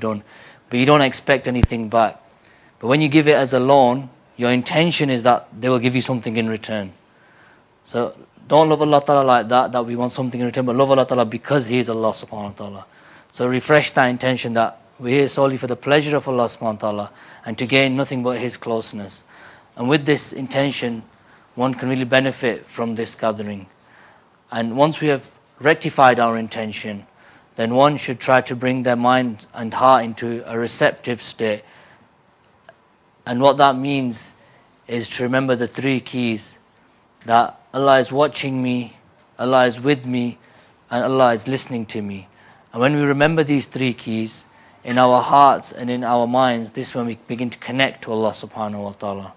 done, but you don't expect anything back. But when you give it as a loan, your intention is that they will give you something in return. So don't love Allah Ta'ala like that we want something in return, but love Allah Ta'ala because He is Allah subhanahu wa ta'ala. So refresh that intention that we're here solely for the pleasure of Allah subhanahu wa ta'ala and to gain nothing but His closeness. And with this intention, one can really benefit from this gathering. And once we have rectified our intention, then one should try to bring their mind and heart into a receptive state. And what that means is to remember the three keys, that Allah is watching me, Allah is with me, and Allah is listening to me. And when we remember these three keys in our hearts and in our minds, this is when we begin to connect to Allah subhanahu wa ta'ala.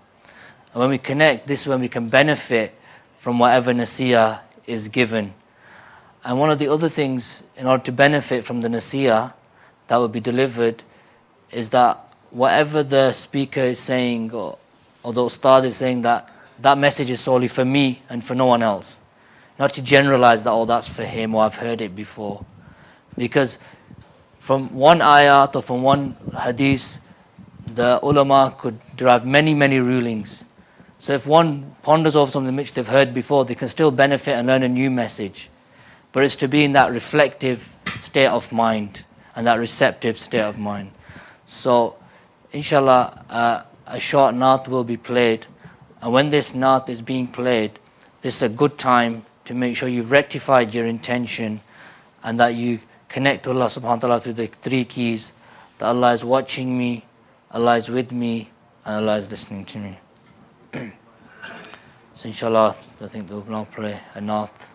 And when we connect, this is when we can benefit from whatever nasiyah is given. And one of the other things, in order to benefit from the nasiyah that will be delivered, is that whatever the speaker is saying, or the Ustaad is saying, that message is solely for me and for no one else. Not to generalize that, oh, that's for him, or I've heard it before. Because from one ayat or from one hadith, the ulama could derive many, many rulings. So if one ponders over something which they've heard before, they can still benefit and learn a new message. But it's to be in that reflective state of mind and that receptive state of mind. So, inshallah, a short naat will be played. And when this naat is being played, this is a good time to make sure you've rectified your intention and that you connect to Allah subhanahu wa ta'ala through the three keys, that Allah is watching me, Allah is with me, and Allah is listening to me. So inshallah, I think we'll now pray a naat.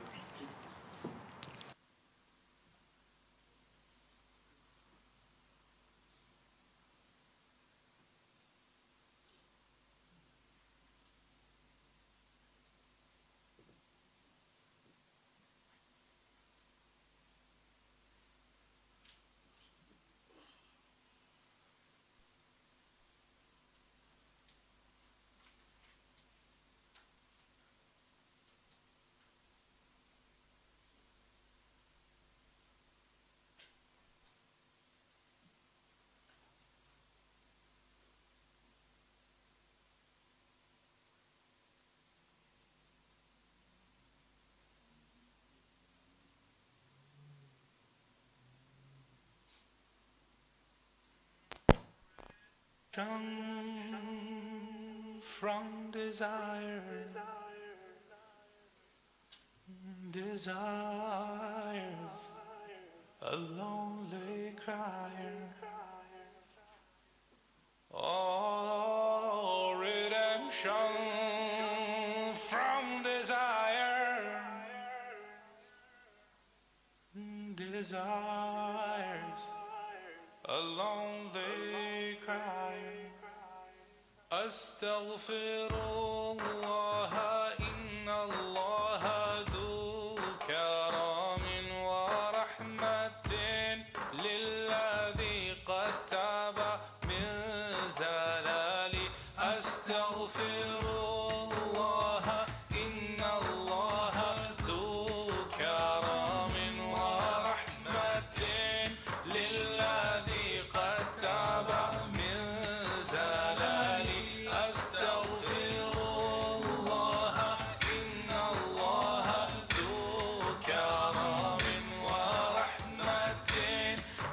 From desire, desires, a lonely crier. Oh, redemption from desire, desires, a lonely crier. أستغفر الله إن الله ذو كرم ورحمة للذي قد تاب من زلالي. أستغفر الله إن الله ذو كرم ورحمة للذي قد تاب من زلالي. أستغفر الله إن الله ذو كرم ورحمة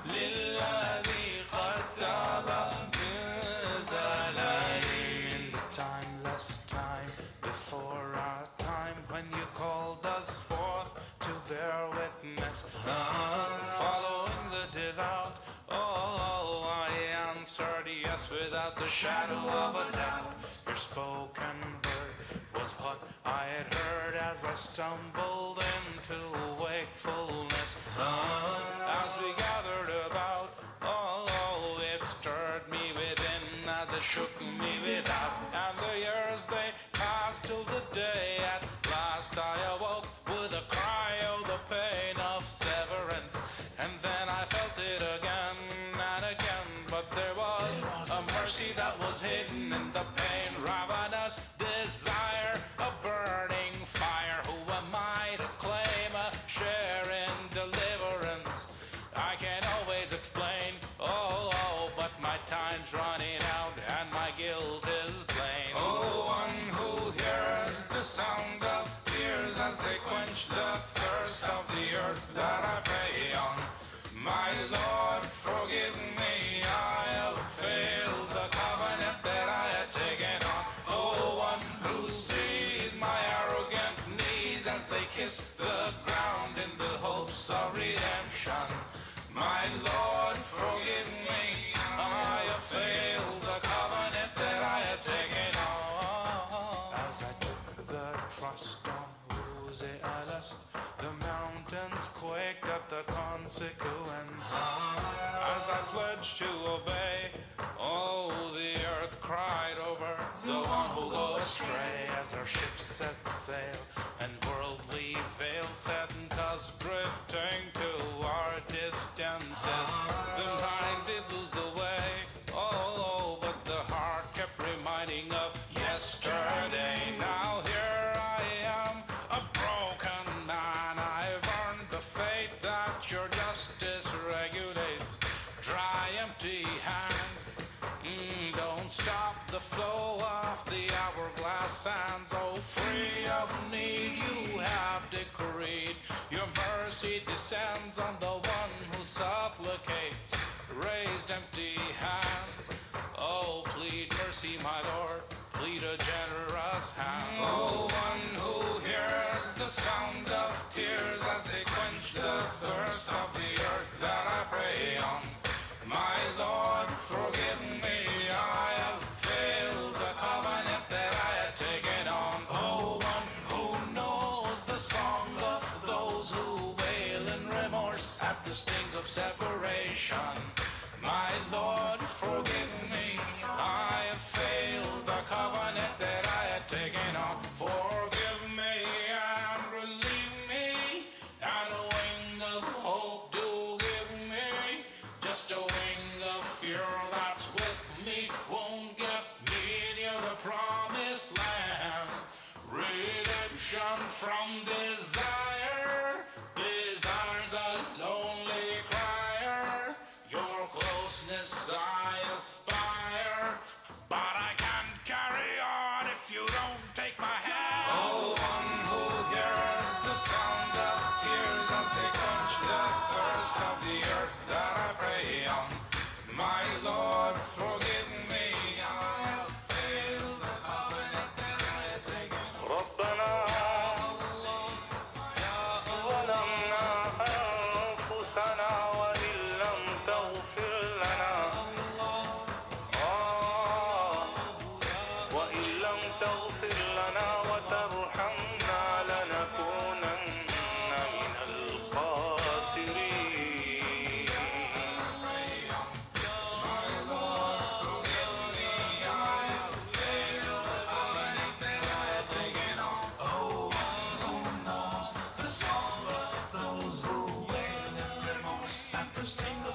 للذي قد تاب من زلالي. In the timeless time before our time, when you called us forth to bear witness, following the devout, oh, I answered yes without the shadow of a doubt. Your spoken word was what I had heard as I stumbled into wakefulness. As we gathered about, oh, it stirred me within as it shook me without. And the years they passed till the day at last I awoke with a cry, oh, the pain of severance. And then I felt it again and again, but there was a mercy that was hidden in the pain, ravenous desire, a burning fire. Who am I to claim a share in deliverance? I can always explain, oh, courage to obey. Oh, the earth cried over the one who goes astray as our ships set sail and worldly veil setting us drifting toward distances. The mind did lose the way, oh, but the heart kept reminding of yesterday. Now here I am, a broken man. I've earned the fate that your justice regulates. Dry, empty hands, don't stop the flow of the hourglass sands. Oh, free of need you have decreed. Your mercy descends on the one who supplicates. Raised empty hands, oh, plead mercy, my Lord, plead a generous hand. Oh, one who hears the sound of tears as they quench the thirst of the earth that I pray on. My Lord, forgive me, I have failed the covenant that I had taken on. Oh, one who knows the song of those who wail in remorse at the sting of separation. My Lord, forgive me, I have failed the covenant that I had taken on. Forgive me and relieve me, and a wing of hope do give me. Just a wing of fear that's with me won't get me near the promised land. Redemption from desire, desire's a lonely crier. Your closeness I aspire, but I can't carry on if you don't take my hand. Oh, one who hears the sound of tears as they quench the thirst of the earth that I pray on. My Lord, forgive me, I have failed the covenant that I had taken. ربنا ظلمنا أنفسنا وإن لم تغفر لنا وإن لم تغفر لنا وترحمنا لنكونن من الخاسرين.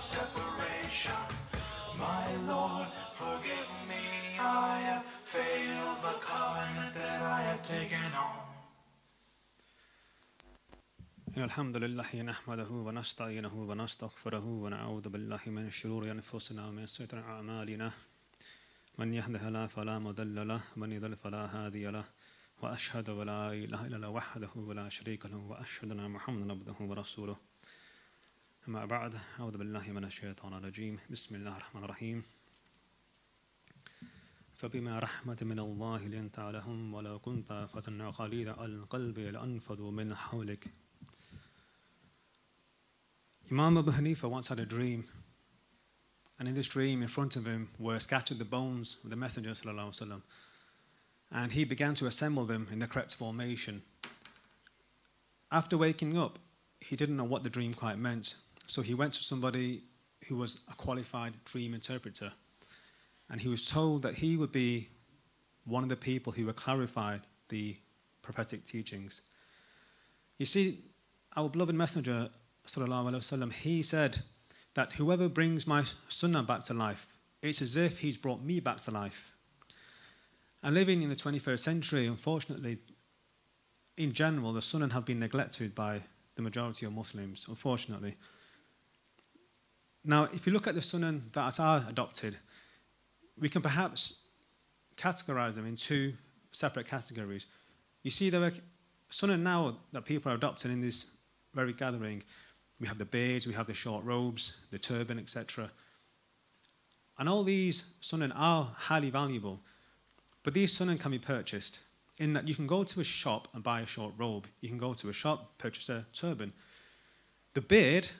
Separation. My Lord, forgive me, I have failed the covenant that I have taken on. الحمد لله نحمده ونستعينه ونستغفره ونعوذ بالله من شرور أنفسنا ومن سيئات أعمالنا من يهده الله فلا مضل له ومن يضلل فلا هادي له وأشهد أن لا إله إلا الله وحده ولا شريك له وأشهد أن محمدا عبده ورسوله. أما بعد أعوذ بالله من الشيطان الرجيم بسم الله الرحمن الرحيم. فبما رحمة من الله لنت لهم ولو كنت فظا غليظ القلب لانفضوا من حولك. Imam Abu Hanifa once had a dream, and in this dream in front of him were scattered the bones of the Messenger ﷺ, and he began to assemble them in the correct formation. After waking up, he didn't know what the dream quite meant, so he went to somebody who was a qualified dream interpreter, and he was told that he would be one of the people who would clarify the prophetic teachings. You see, our beloved Messenger ﷺ, he said that whoever brings my Sunnah back to life, it's as if he's brought me back to life. And living in the 21st century, unfortunately, in general, the Sunnah have been neglected by the majority of Muslims, unfortunately. Now, if you look at the Sunnah that are adopted, we can perhaps categorize them in two separate categories. You see, there are Sunnah now that people are adopting in this very gathering. We have the beards, we have the short robes, the turban, etc. And all these Sunnah are highly valuable, but these Sunnah can be purchased in that you can go to a shop and buy a short robe. You can go to a shop, purchase a turban. The beard,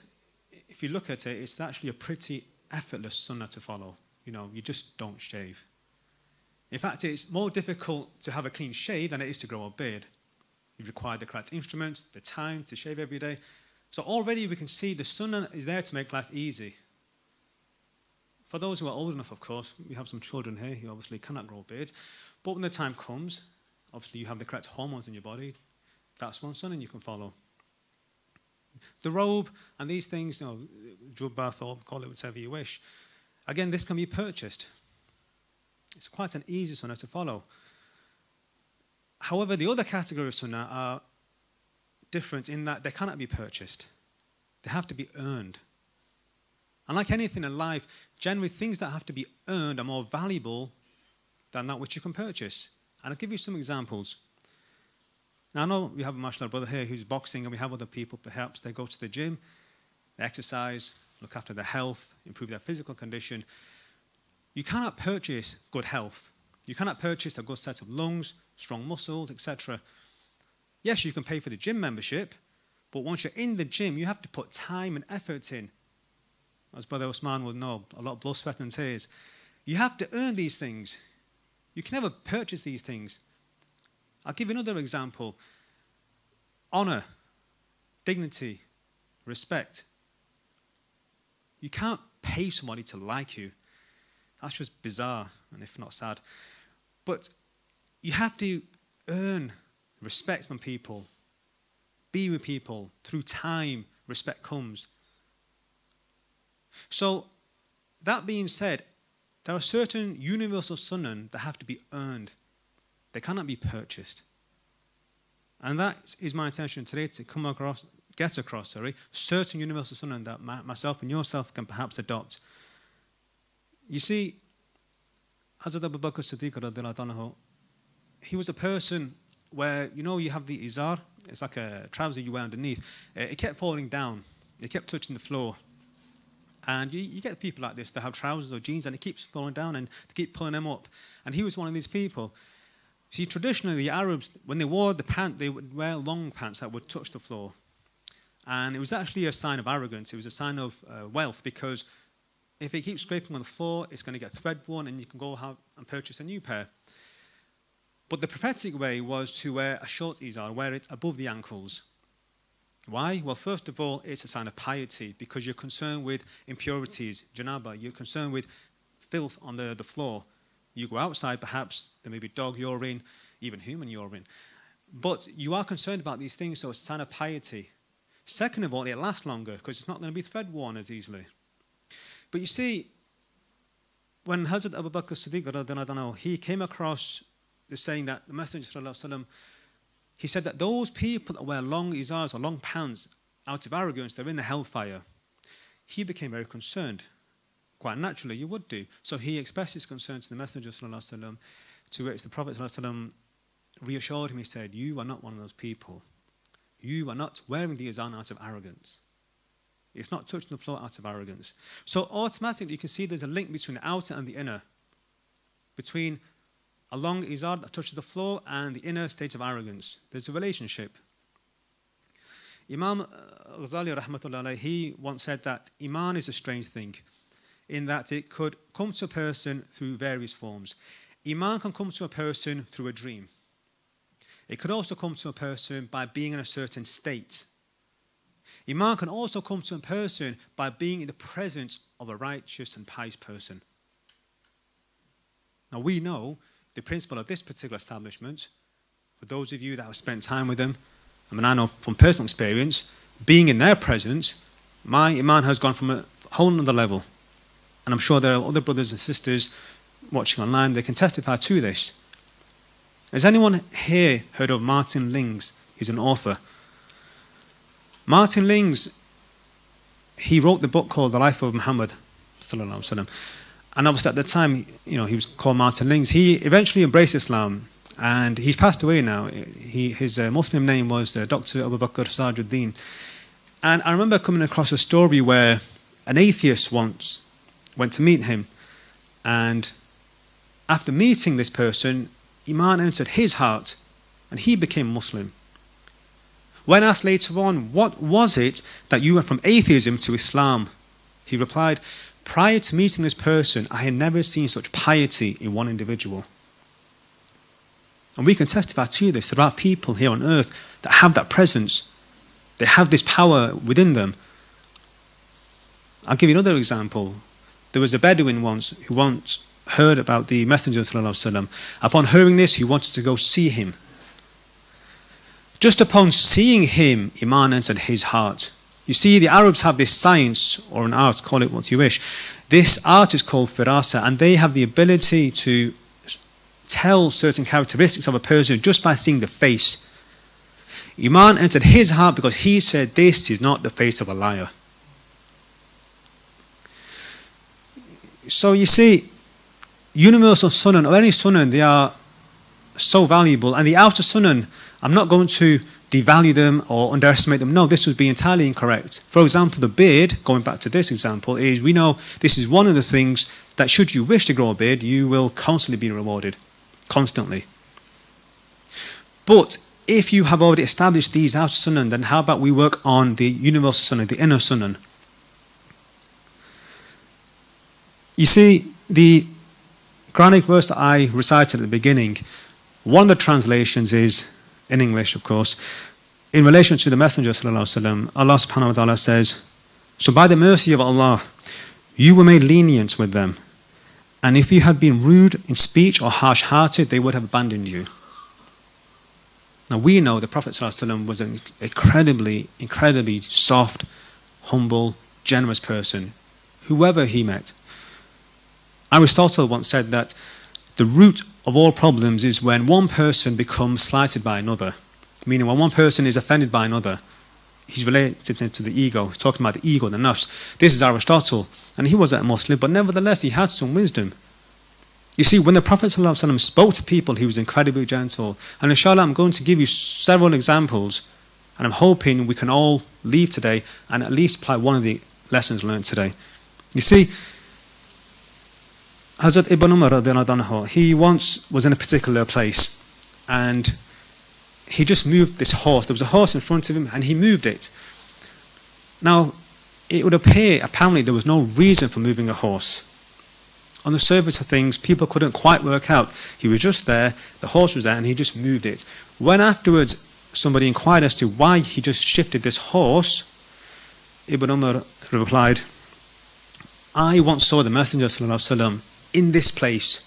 if you look at it, it's actually a pretty effortless Sunnah to follow. You know, you just don't shave. In fact, it's more difficult to have a clean shave than it is to grow a beard. You require the correct instruments, the time to shave every day. So already we can see the Sunnah is there to make life easy. For those who are old enough, of course, we have some children here who obviously cannot grow beards. But when the time comes, obviously you have the correct hormones in your body. That's one sunnah you can follow. The robe and these things, jubba, thawb, call it whatever you wish. Again, this can be purchased. It's quite an easy sunnah to follow. However, the other category of sunnah are different in that they cannot be purchased. They have to be earned. And like anything in life, generally things that have to be earned are more valuable than that which you can purchase. And I'll give you some examples. Now, I know we have a mashallah brother here who's boxing, and we have other people, perhaps they go to the gym, they exercise, look after their health, improve their physical condition. You cannot purchase good health. You cannot purchase a good set of lungs, strong muscles, etc. Yes, you can pay for the gym membership, but once you're in the gym, you have to put time and effort in. As Brother Osman would know, a lot of blood, sweat and tears. You have to earn these things. You can never purchase these things. I'll give you another example. Honor, dignity, respect. You can't pay somebody to like you. That's just bizarre, and if not sad. But you have to earn respect from people. Be with people. Through time, respect comes. So, that being said, there are certain universal sunnah that have to be earned. They cannot be purchased. And that is my intention today, to get across certain universal sunnah that myself and yourself can perhaps adopt. You see, Hazrat Abu Bakr Siddiq radiallahu anhu, he was a person where, you have the izar, it's like a trouser you wear underneath. It kept falling down. It kept touching the floor. And you get people like this that have trousers or jeans and it keeps falling down and they keep pulling them up. And he was one of these people. See, traditionally, the Arabs, when they wore the pant, they would wear long pants that would touch the floor. And it was actually a sign of arrogance. It was a sign of wealth, because if it keeps scraping on the floor, it's going to get thread-worn and you can go out and purchase a new pair. But the prophetic way was to wear a short izar, wear it above the ankles. Why? Well, first of all, it's a sign of piety, because you're concerned with impurities, janaba, you're concerned with filth on the floor. You go outside, perhaps there may be dog urine, even human urine. But you are concerned about these things, so it's a sign of piety. Second of all, it lasts longer, because it's not going to be thread-worn as easily. But you see, when Hazrat Abu Bakr Siddiq, he came across the saying that the Messenger sallallahu alaihi wasallam, he said that those people that wear long izars or long pants out of arrogance, they're in the hellfire. He became very concerned. Quite naturally, you would do. So he expressed his concern to the Messenger sallallahu alaihi wasallam, to which the Prophet sallallahu alaihi wasallam reassured him. He said, "You are not one of those people. You are not wearing the izar out of arrogance. It's not touching the floor out of arrogance." So automatically, you can see there's a link between the outer and the inner, between a long izar that touches the floor and the inner state of arrogance. There's a relationship. Imam Ghazali rahmatullah alayhi, he once said that Iman is a strange thing, in that it could come to a person through various forms. Iman can come to a person through a dream. It could also come to a person by being in a certain state. Iman can also come to a person by being in the presence of a righteous and pious person. Now we know the principle of this particular establishment, for those of you that have spent time with them, I know from personal experience, being in their presence, my Iman has gone from a whole other level. And I'm sure there are other brothers and sisters watching online, they can testify to this. Has anyone here heard of Martin Lings? He's an author. Martin Lings, he wrote the book called The Life of Muhammad sallallahu alaihi wasallam. And obviously at the time, he was called Martin Lings. He eventually embraced Islam, and he's passed away now. His Muslim name was Dr. Abu Bakr Sajuddin. And I remember coming across a story where an atheist once went to meet him, and after meeting this person, Iman entered his heart, and he became Muslim. When asked later on, what was it that you went from atheism to Islam? He replied, prior to meeting this person, I had never seen such piety in one individual. And we can testify to this. There are people here on earth that have that presence. They have this power within them. I'll give you another example. There was a Bedouin once who once heard about the Messenger sallallahu alaihi wasallam. Upon hearing this, he wanted to go see him. Just upon seeing him, Iman entered his heart. You see, the Arabs have this science, or an art, call it what you wish. This art is called firasa, and they have the ability to tell certain characteristics of a person just by seeing the face. Iman entered his heart because he said, this is not the face of a liar. So you see, universal sunnah, or any sunnah, they are so valuable. And the outer sunnah, I'm not going to devalue them or underestimate them. No, this would be entirely incorrect. For example, the beard, going back to this example, is we know this is one of the things that should you wish to grow a beard, you will constantly be rewarded. Constantly. But if you have already established these outer sunnah, then how about we work on the universal sunnah, the inner sunnah? You see, the Quranic verse that I recited at the beginning, one of the translations is, in English of course, in relation to the Messenger sallallahu alaihi wasallam, Allah subhanahu wa ta'ala says, so by the mercy of Allah, you were made lenient with them, and if you had been rude in speech or harsh-hearted, they would have abandoned you. Now we know the Prophet sallallahu alaihi wasallam was an incredibly soft, humble, generous person, whoever he met. Aristotle once said that the root of all problems is when one person becomes slighted by another. Meaning when one person is offended by another, he's related to the ego, he's talking about the ego, the nafs. This is Aristotle, and he wasn't a Muslim, but nevertheless he had some wisdom. You see, when the Prophet ﷺ spoke to people, he was incredibly gentle. And inshallah, I'm going to give you several examples, and I'm hoping we can all leave today and at least apply one of the lessons learned today. You see, Hazrat Ibn Umar radiallahu anhu, he once was in a particular place and he just moved this horse. There was a horse in front of him and he moved it. Now, it would appear apparently there was no reason for moving a horse. On the surface of things, people couldn't quite work out. He was just there, the horse was there, and he just moved it. When afterwards somebody inquired as to why he just shifted this horse, Ibn Umar replied, I once saw the Messenger sallallahu alaihi wasallam in this place,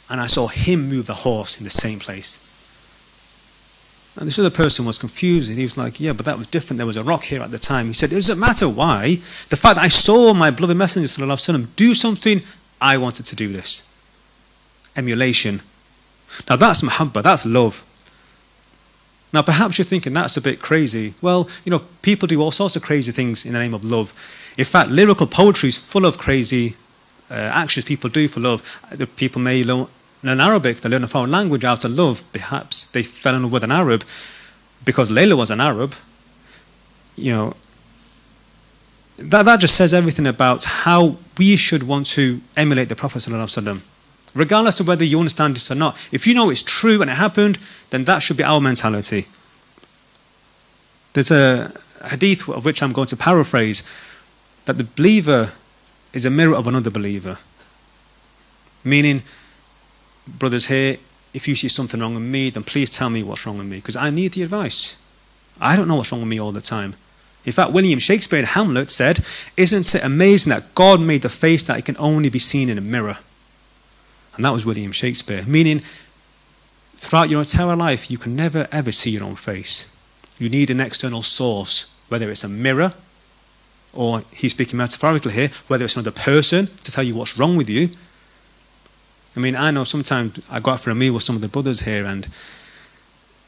and I saw him move the horse in the same place. And this other person was confused, and he was like, yeah, but that was different. There was a rock here at the time. He said, it doesn't matter why. The fact that I saw my beloved Messenger sallallahu alaihi wasallam do something, I wanted to do this. Emulation. Now that's mahabbah, that's love. Now perhaps you're thinking that's a bit crazy. Well, you know, people do all sorts of crazy things in the name of love. In fact, lyrical poetry is full of crazy actions people do for love. The people may learn Arabic, they learn a foreign language out of love. Perhaps they fell in love with an Arab because Layla was an Arab. You know, that just says everything about how we should want to emulate the Prophet ﷺ. Regardless of whether you understand it or not. If you know it's true and it happened, then that should be our mentality. There's a hadith of which I'm going to paraphrase, that the believer is a mirror of another believer. Meaning, brothers here, if you see something wrong with me, then please tell me what's wrong with me, because I need the advice. I don't know what's wrong with me all the time. In fact, William Shakespeare in Hamlet said, isn't it amazing that God made the face that it can only be seen in a mirror? And that was William Shakespeare. Meaning, throughout your entire life, you can never ever see your own face. You need an external source, whether it's a mirror, or he's speaking metaphorically here, whether it's another person to tell you what's wrong with you. I mean, I know sometimes I go out for a meal with some of the brothers here, and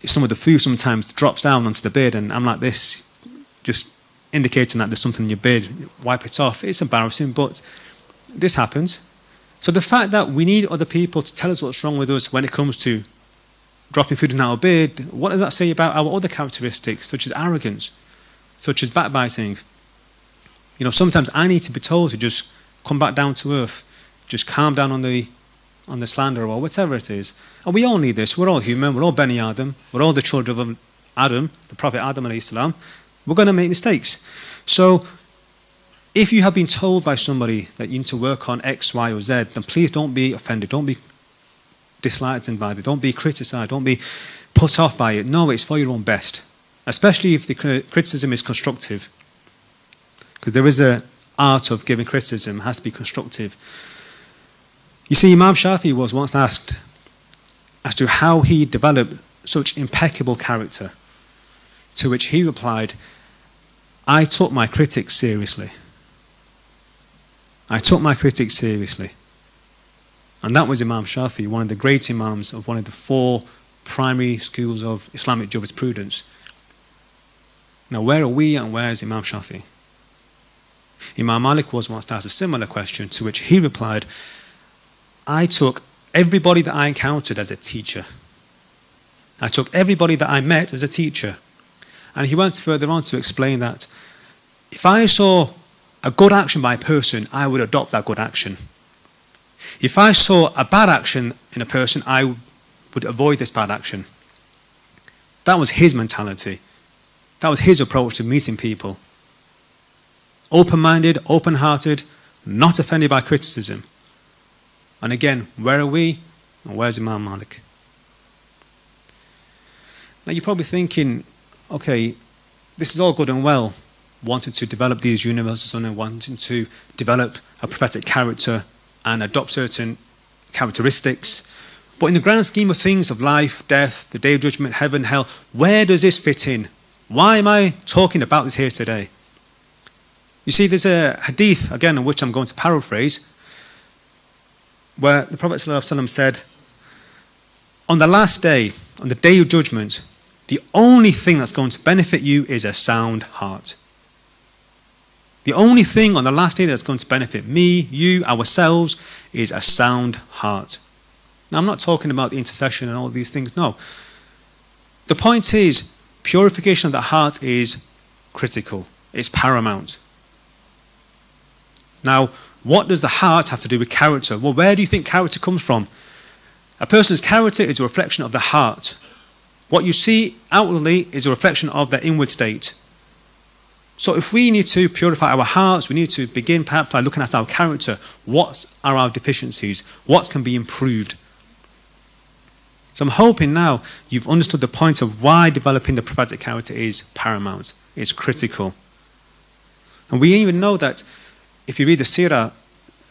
some of the food sometimes drops down onto the bed, and I'm like this, just indicating that there's something in your bed. Wipe it off. It's embarrassing, but this happens. So the fact that we need other people to tell us what's wrong with us when it comes to dropping food in our bed, what does that say about our other characteristics, such as arrogance, such as backbiting? You know, sometimes I need to be told to just come back down to earth, just calm down on the slander or whatever it is. And we all need this. We're all human. We're all Bani Adam. We're all the children of Adam, the Prophet Adam alayhi salam. We're going to make mistakes. So if you have been told by somebody that you need to work on X, Y, or Z, then please don't be offended. Don't be disliked by it. Don't be criticized. Don't be put off by it. No, it's for your own best. Especially if the criticism is constructive. Because there is a art of giving criticism has to be constructive. You see, Imam Shafi was once asked as to how he developed such impeccable character, to which he replied, I took my critics seriously. I took my critics seriously. And that was Imam Shafi, one of the great imams of one of the 4 primary schools of Islamic jurisprudence. Now, where are we and where is Imam Shafi? Imam Malik was once asked a similar question, to which he replied, I took everybody that I encountered as a teacher. I took everybody that I met as a teacher. And he went further on to explain that if I saw a good action by a person, I would adopt that good action. If I saw a bad action in a person, I would avoid this bad action. That was his mentality. That was his approach to meeting people. Open-minded, open-hearted, not offended by criticism. And again, where are we and where's Imam Malik? Now you're probably thinking, okay, this is all good and well, wanting to develop these universal sunnah, wanting to develop a prophetic character and adopt certain characteristics. But in the grand scheme of things, of life, death, the day of judgment, heaven, hell, where does this fit in? Why am I talking about this here today? You see, there's a hadith, again, in which I'm going to paraphrase, where the Prophet ﷺ said, on the last day, on the day of judgment, the only thing that's going to benefit you is a sound heart. The only thing on the last day that's going to benefit me, you, ourselves, is a sound heart. Now, I'm not talking about the intercession and all these things, no. The point is, purification of the heart is critical. It's paramount. Now, what does the heart have to do with character? Well, where do you think character comes from? A person's character is a reflection of the heart. What you see outwardly is a reflection of their inward state. So if we need to purify our hearts, we need to begin perhaps by looking at our character. What are our deficiencies? What can be improved? So I'm hoping now you've understood the point of why developing the prophetic character is paramount. It's critical. And we even know that if you read the seerah,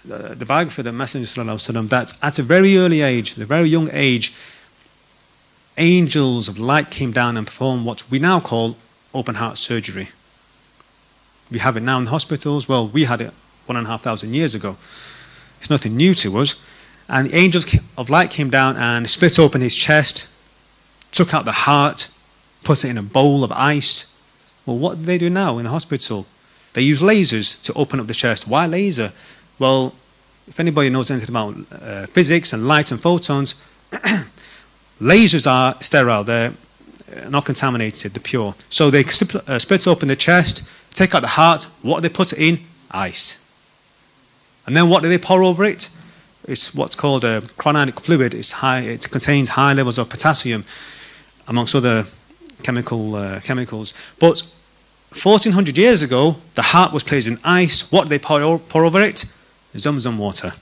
the biography of the Messenger ﷺ, that at a very early age, a very young age, angels of light came down and performed what we now call open heart surgery. We have it now in hospitals. Well, we had it 1,500 years ago. It's nothing new to us. And the angels of light came down and split open his chest, took out the heart, put it in a bowl of ice. Well, what do they do now in the hospital? They use lasers to open up the chest. Why laser? Well, if anybody knows anything about physics and light and photons, lasers are sterile. They're not contaminated. They're pure. So they split open the chest, take out the heart. What do they put it in? Ice. And then what do they pour over it? It's what's called a chronic fluid. It contains high levels of potassium, amongst other chemicals. But 1,400 years ago, the heart was placed in ice. What did they pour over it? Zamzam water.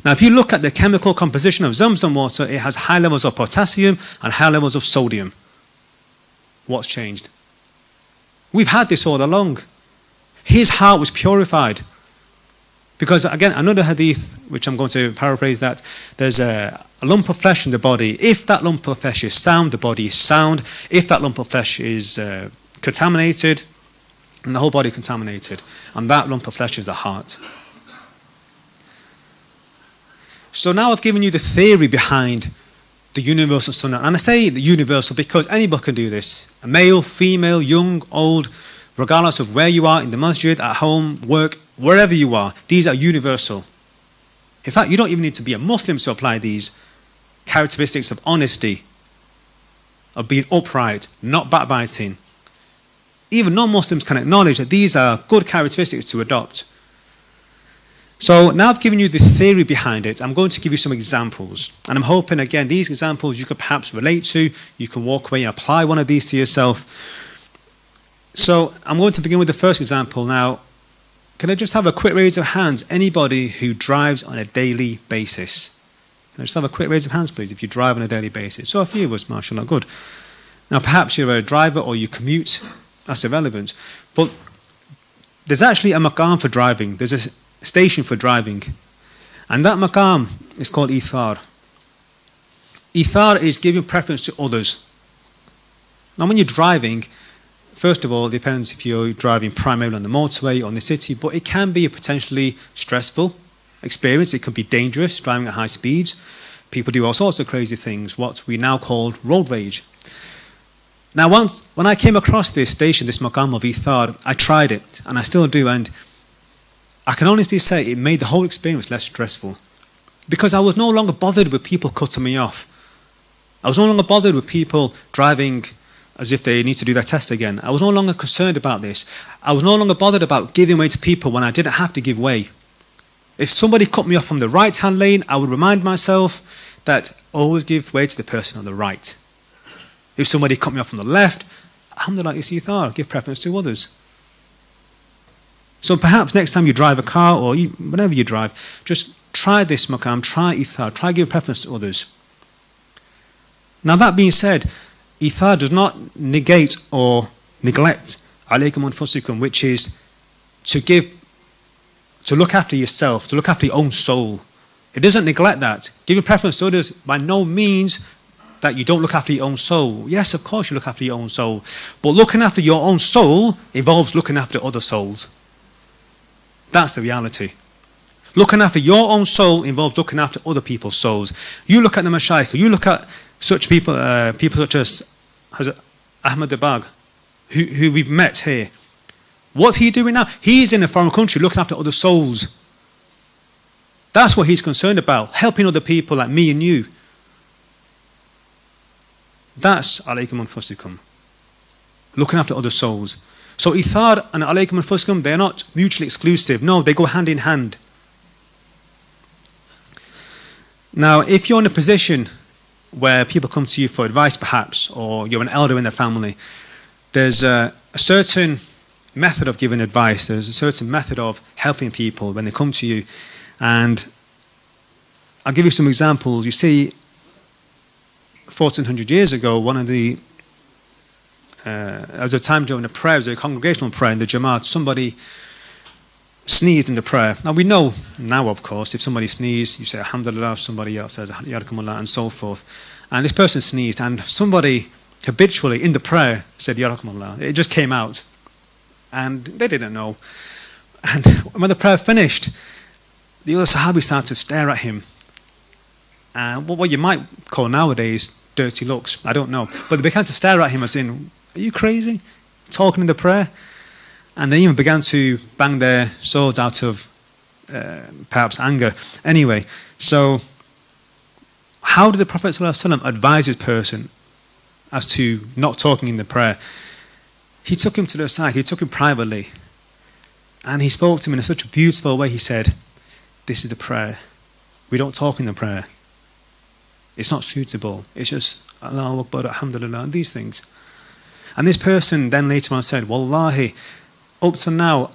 Now, if you look at the chemical composition of Zamzam water, it has high levels of potassium and high levels of sodium. What's changed? We've had this all along. His heart was purified. Because, again, another hadith, which I'm going to paraphrase that, there's a lump of flesh in the body. If that lump of flesh is sound, the body is sound. If that lump of flesh is contaminated, and the whole body contaminated. And that lump of flesh is the heart. So now I've given you the theory behind the universal sunnah. And I say the universal because anybody can do this. A male, female, young, old, regardless of where you are, in the masjid, at home, work, wherever you are. These are universal. In fact, you don't even need to be a Muslim to apply these characteristics of honesty, of being upright, not backbiting. Even non-Muslims can acknowledge that these are good characteristics to adopt. So now I've given you the theory behind it. I'm going to give you some examples. And I'm hoping, again, these examples you could perhaps relate to. You can walk away and apply one of these to yourself. So I'm going to begin with the first example. Now, can I just have a quick raise of hands? Anybody who drives on a daily basis? Can I just have a quick raise of hands, please, if you drive on a daily basis? So a few of us, mashallah, good. Now, perhaps you're a driver or you commute. That's irrelevant. But there's actually a maqam for driving. There's a station for driving. And that maqam is called ithar. Ithar is giving preference to others. Now when you're driving, first of all, it depends if you're driving primarily on the motorway or in the city, but it can be a potentially stressful experience. It could be dangerous, driving at high speeds. People do all sorts of crazy things, what we now call road rage. Now when I came across this station, this maqam of ithar, I tried it, and I still do, and I can honestly say it made the whole experience less stressful. Because I was no longer bothered with people cutting me off. I was no longer bothered with people driving as if they need to do their test again. I was no longer concerned about this. I was no longer bothered about giving way to people when I didn't have to give way. If somebody cut me off from the right-hand lane, I would remind myself that always give way to the person on the right. If somebody cut me off from the left, alhamdulillah, it's ithar, give preference to others. So perhaps next time you drive a car or whenever you drive, just try this maqam, try ithar, try give preference to others. Now that being said, ithar does not negate or neglect alaykum anfusikum, which is to look after yourself, to look after your own soul. It doesn't neglect that. Giving preference to others by no means that you don't look after your own soul. Yes, of course you look after your own soul. But looking after your own soul involves looking after other souls. That's the reality. Looking after your own soul involves looking after other people's souls. You look at the mashayikh, you look at such people, people such as Ahmad Dabag, who we've met here. What's he doing now? He's in a foreign country looking after other souls. That's what he's concerned about, helping other people like me and you. That's alaykum anfusikum, looking after other souls. So ithar and alaykum anfusikum, they're not mutually exclusive. No, they go hand in hand. Now, if you're in a position where people come to you for advice perhaps, or you're an elder in the family, there's a certain method of giving advice, there's a certain method of helping people when they come to you. And I'll give you some examples. You see, 1400 years ago, there was a time during a prayer, it was a congregational prayer in the Jamaat, somebody sneezed in the prayer. Now we know now, of course, if somebody sneezes, you say alhamdulillah, somebody else says yarhakumullah, and so forth. And this person sneezed, and somebody habitually in the prayer said yarhakumullah. It just came out, and they didn't know. And when the prayer finished, the other Sahabi started to stare at him. And what you might call nowadays dirty looks, I don't know. But they began to stare at him as in, are you crazy? Talking in the prayer? And they even began to bang their swords out of perhaps anger. Anyway, so how did the Prophet ﷺ advise his person as to not talking in the prayer? He took him to the side, he took him privately, and he spoke to him in such a beautiful way. He said, this is the prayer. We don't talk in the prayer. It's not suitable. It's just Allahu Akbar, Alhamdulillah, and these things. And this person then later on said, Wallahi, up to now,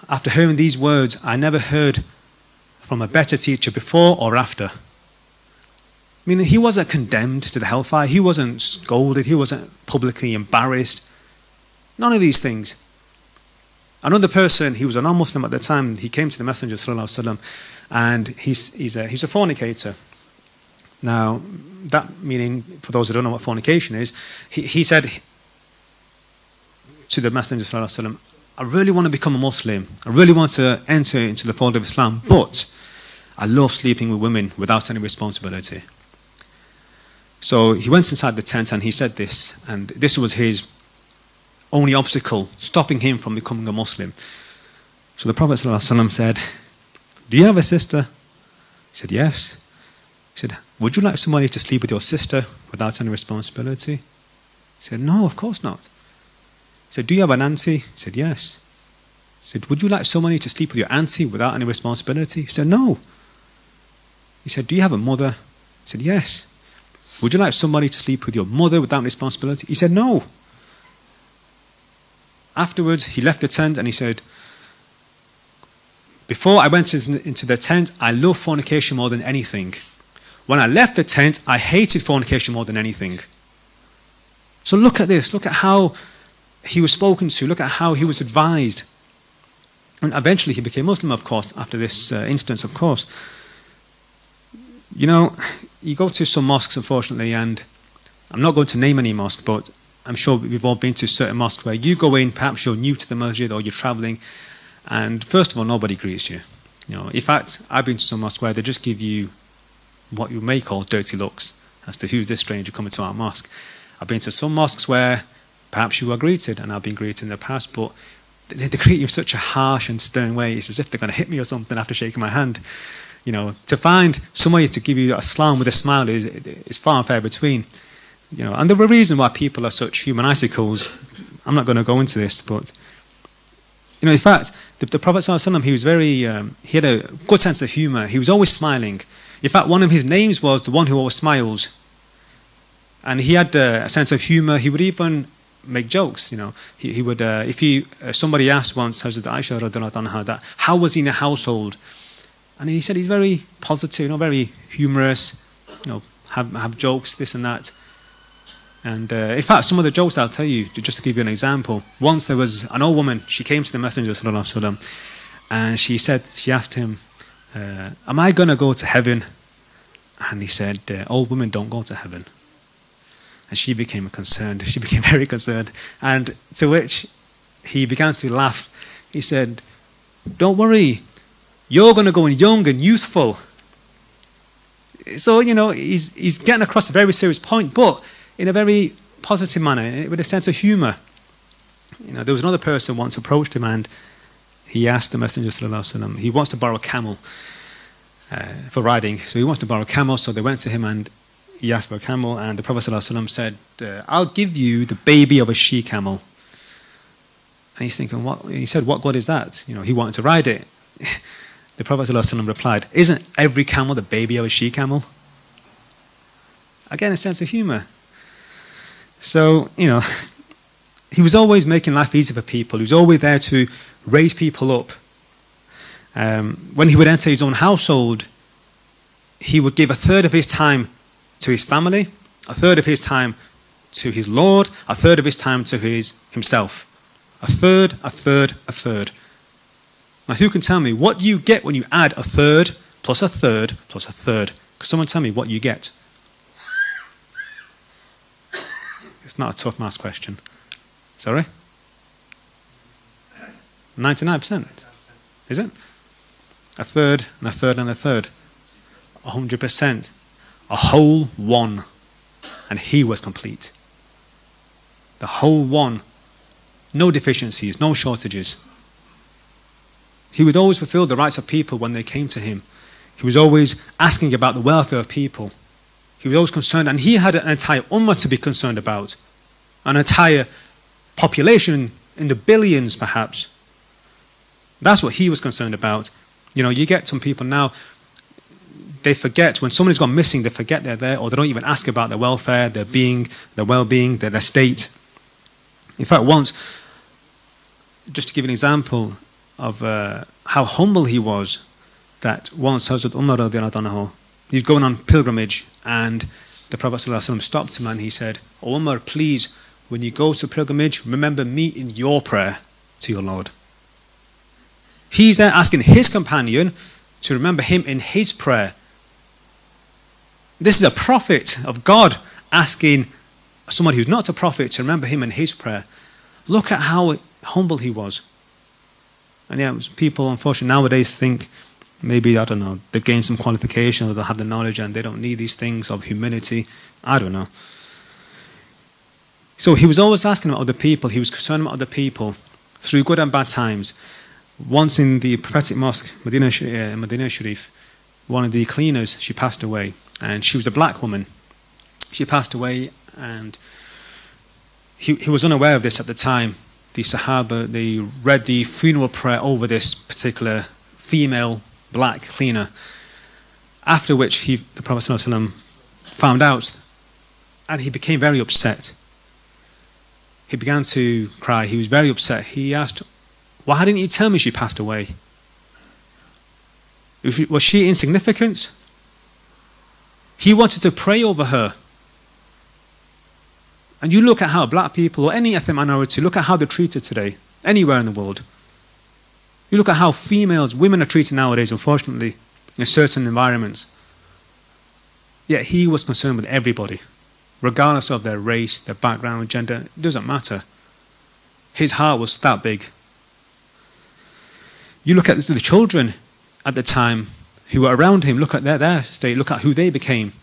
after hearing these words, I never heard from a better teacher before or after. Meaning he wasn't condemned to the hellfire. He wasn't scolded. He wasn't publicly embarrassed. None of these things. Another person, he was a non-Muslim at the time, he came to the Messenger ﷺ, and he's a fornicator. Now, that meaning, for those who don't know what fornication is, he said to the Messenger ﷺ, I really want to become a Muslim. I really want to enter into the fold of Islam, but I love sleeping with women without any responsibility. So he went inside the tent and he said this, and this was his only obstacle stopping him from becoming a Muslim. So the Prophet ﷺ said, do you have a sister? He said, yes. He said, would you like somebody to sleep with your sister without any responsibility? He said, no, of course not. He said, do you have an auntie? He said, yes. He said, would you like somebody to sleep with your auntie without any responsibility? He said, no. He said, do you have a mother? He said, yes. Would you like somebody to sleep with your mother without responsibility? He said, no. Afterwards, he left the tent and he said, before I went into the tent, I loved fornication more than anything. When I left the tent, I hated fornication more than anything. So look at this. Look at how he was spoken to. Look at how he was advised. And eventually he became Muslim, of course, after this instance, of course. You know, you go to some mosques, unfortunately, and I'm not going to name any mosque, but I'm sure we've all been to certain mosques where you go in, perhaps you're new to the masjid or you're traveling, and first of all, nobody greets you. You know, in fact, I've been to some mosques where they just give you what you may call dirty looks as to who's this stranger coming to our mosque. I've been to some mosques where perhaps you are greeted, and I've been greeted in the past, but they greet you in such a harsh and stern way. It's as if they're going to hit me or something after shaking my hand. You know, to find somebody to give you a salam with a smile is far and fair between. You know, and the reason why people are such human icicles, I'm not going to go into this, but you know, in fact, the Prophet ﷺ, he was he had a good sense of humour. He was always smiling. In fact, one of his names was the one who always smiles. And he had a sense of humour. He would even make jokes. You know, he would if somebody asked once Hazrat Aisha radhiyallahu anha that how was he in a household, and he said he's very positive, you know, very humorous. You know, have jokes, this and that. And in fact, some of the jokes I'll tell you, just to give you an example. Once there was an old woman, she came to the Messenger sallallahu alaihi wasallam, and she asked him, am I going to go to heaven? And he said, old women don't go to heaven. And she became concerned. She became very concerned. And to which he began to laugh. He said, don't worry, you're going to go in young and youthful. So, you know, he's getting across a very serious point, but in a very positive manner, with a sense of humour. You know, there was another person once approached him and he asked the Messenger sallallahu alaihi wasallam, he wants to borrow a camel for riding. So he wants to borrow a camel, so they went to him and he asked for a camel, and the Prophet sallallahu alaihi wasallam said, I'll give you the baby of a she-camel. And he's thinking, what? He said, what God is that? You know, he wanted to ride it. The Prophet sallallahu alaihi wasallam replied, isn't every camel the baby of a she-camel? Again, a sense of humour. So, you know, he was always making life easy for people. He was always there to raise people up. When he would enter his own household, he would give a third of his time to his family, a third of his time to his Lord, a third of his time to himself. A third, a third, a third. Now, who can tell me what you get when you add a third plus a third plus a third? Can someone tell me what you get? It's not a tough maths question. Sorry? 99%. Is it? A third and a third and a third. 100%. A whole one. And he was complete. The whole one. No deficiencies, no shortages. He would always fulfill the rights of people when they came to him. He was always asking about the welfare of people. He was always concerned, and he had an entire ummah to be concerned about. An entire population in the billions, perhaps. That's what he was concerned about. You know, you get some people now, they forget, when somebody's gone missing, they forget they're there, or they don't even ask about their welfare, their being, their well-being, their state. In fact, once, just to give an example of how humble he was, that once Hazrat Umar radhiyallahu anhu, he was going on pilgrimage, and the Prophet ﷺ stopped him and he said, "O Umar, please, when you go to pilgrimage, remember me in your prayer to your Lord." He's there asking his companion to remember him in his prayer. This is a prophet of God asking someone who's not a prophet to remember him in his prayer. Look at how humble he was. And yeah, people unfortunately nowadays think maybe, I don't know, they gain some qualification or they have the knowledge and they don't need these things of humility. I don't know. So he was always asking about other people. He was concerned about other people through good and bad times. Once in the prophetic mosque, Medina Sharif, one of the cleaners, she passed away. And she was a black woman. She passed away, and he was unaware of this at the time. The Sahaba, they read the funeral prayer over this particular female black cleaner. After which the Prophet ﷺ found out, and he became very upset. He began to cry. He was very upset. He asked, "Why didn't you tell me she passed away? Was she insignificant?" He wanted to pray over her. And you look at how black people or any ethnic minority, look at how they're treated today, anywhere in the world. You look at how women are treated nowadays, unfortunately, in certain environments. Yet he was concerned with everybody, regardless of their race, their background, gender. It doesn't matter. His heart was that big. You look at the children at the time who were around him, look at their state, look at who they became.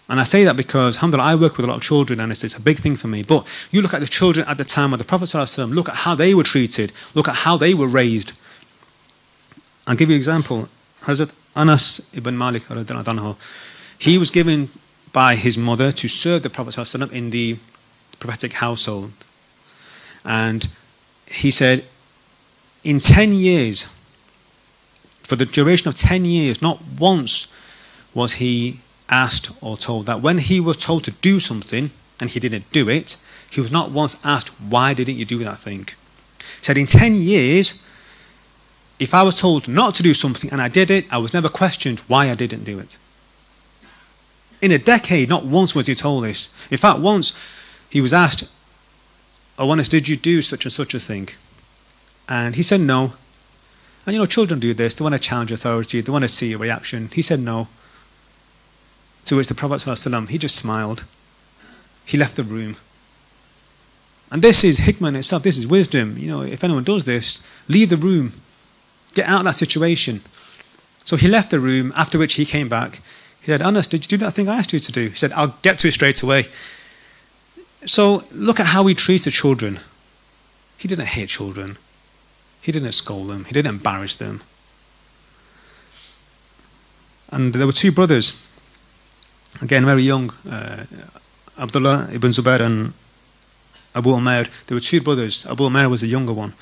And I say that because, alhamdulillah, I work with a lot of children and it's a big thing for me. But you look at the children at the time of the Prophet ﷺ, look at how they were treated, look at how they were raised. I'll give you an example. Hazrat Anas ibn Malik, he was given by his mother to serve the Prophet ﷺ in the prophetic household. And he said, in 10 years, for the duration of 10 years, not once was he asked or told that. When he was told to do something and he didn't do it, he was not once asked, why didn't you do that thing? He said, in 10 years, if I was told not to do something and I did it, I was never questioned why I didn't do it. In a decade, not once was he told this. In fact, once he was asked, oh, Anas, did you do such and such a thing? And he said no. And you know, children do this. They want to challenge authority. They want to see a reaction. He said no. To which the Prophet ﷺ, he just smiled. He left the room. And this is hikmah in itself. This is wisdom. You know, if anyone does this, leave the room. Get out of that situation. So he left the room, after which he came back. He said, Anas, did you do that thing I asked you to do? He said, I'll get to it straight away. So look at how he treats the children. He didn't hate children. He didn't scold them. He didn't embarrass them. And there were two brothers, again very young, Abdullah ibn Zubair and Abu Umair. There were two brothers. Abu Umair was the younger one.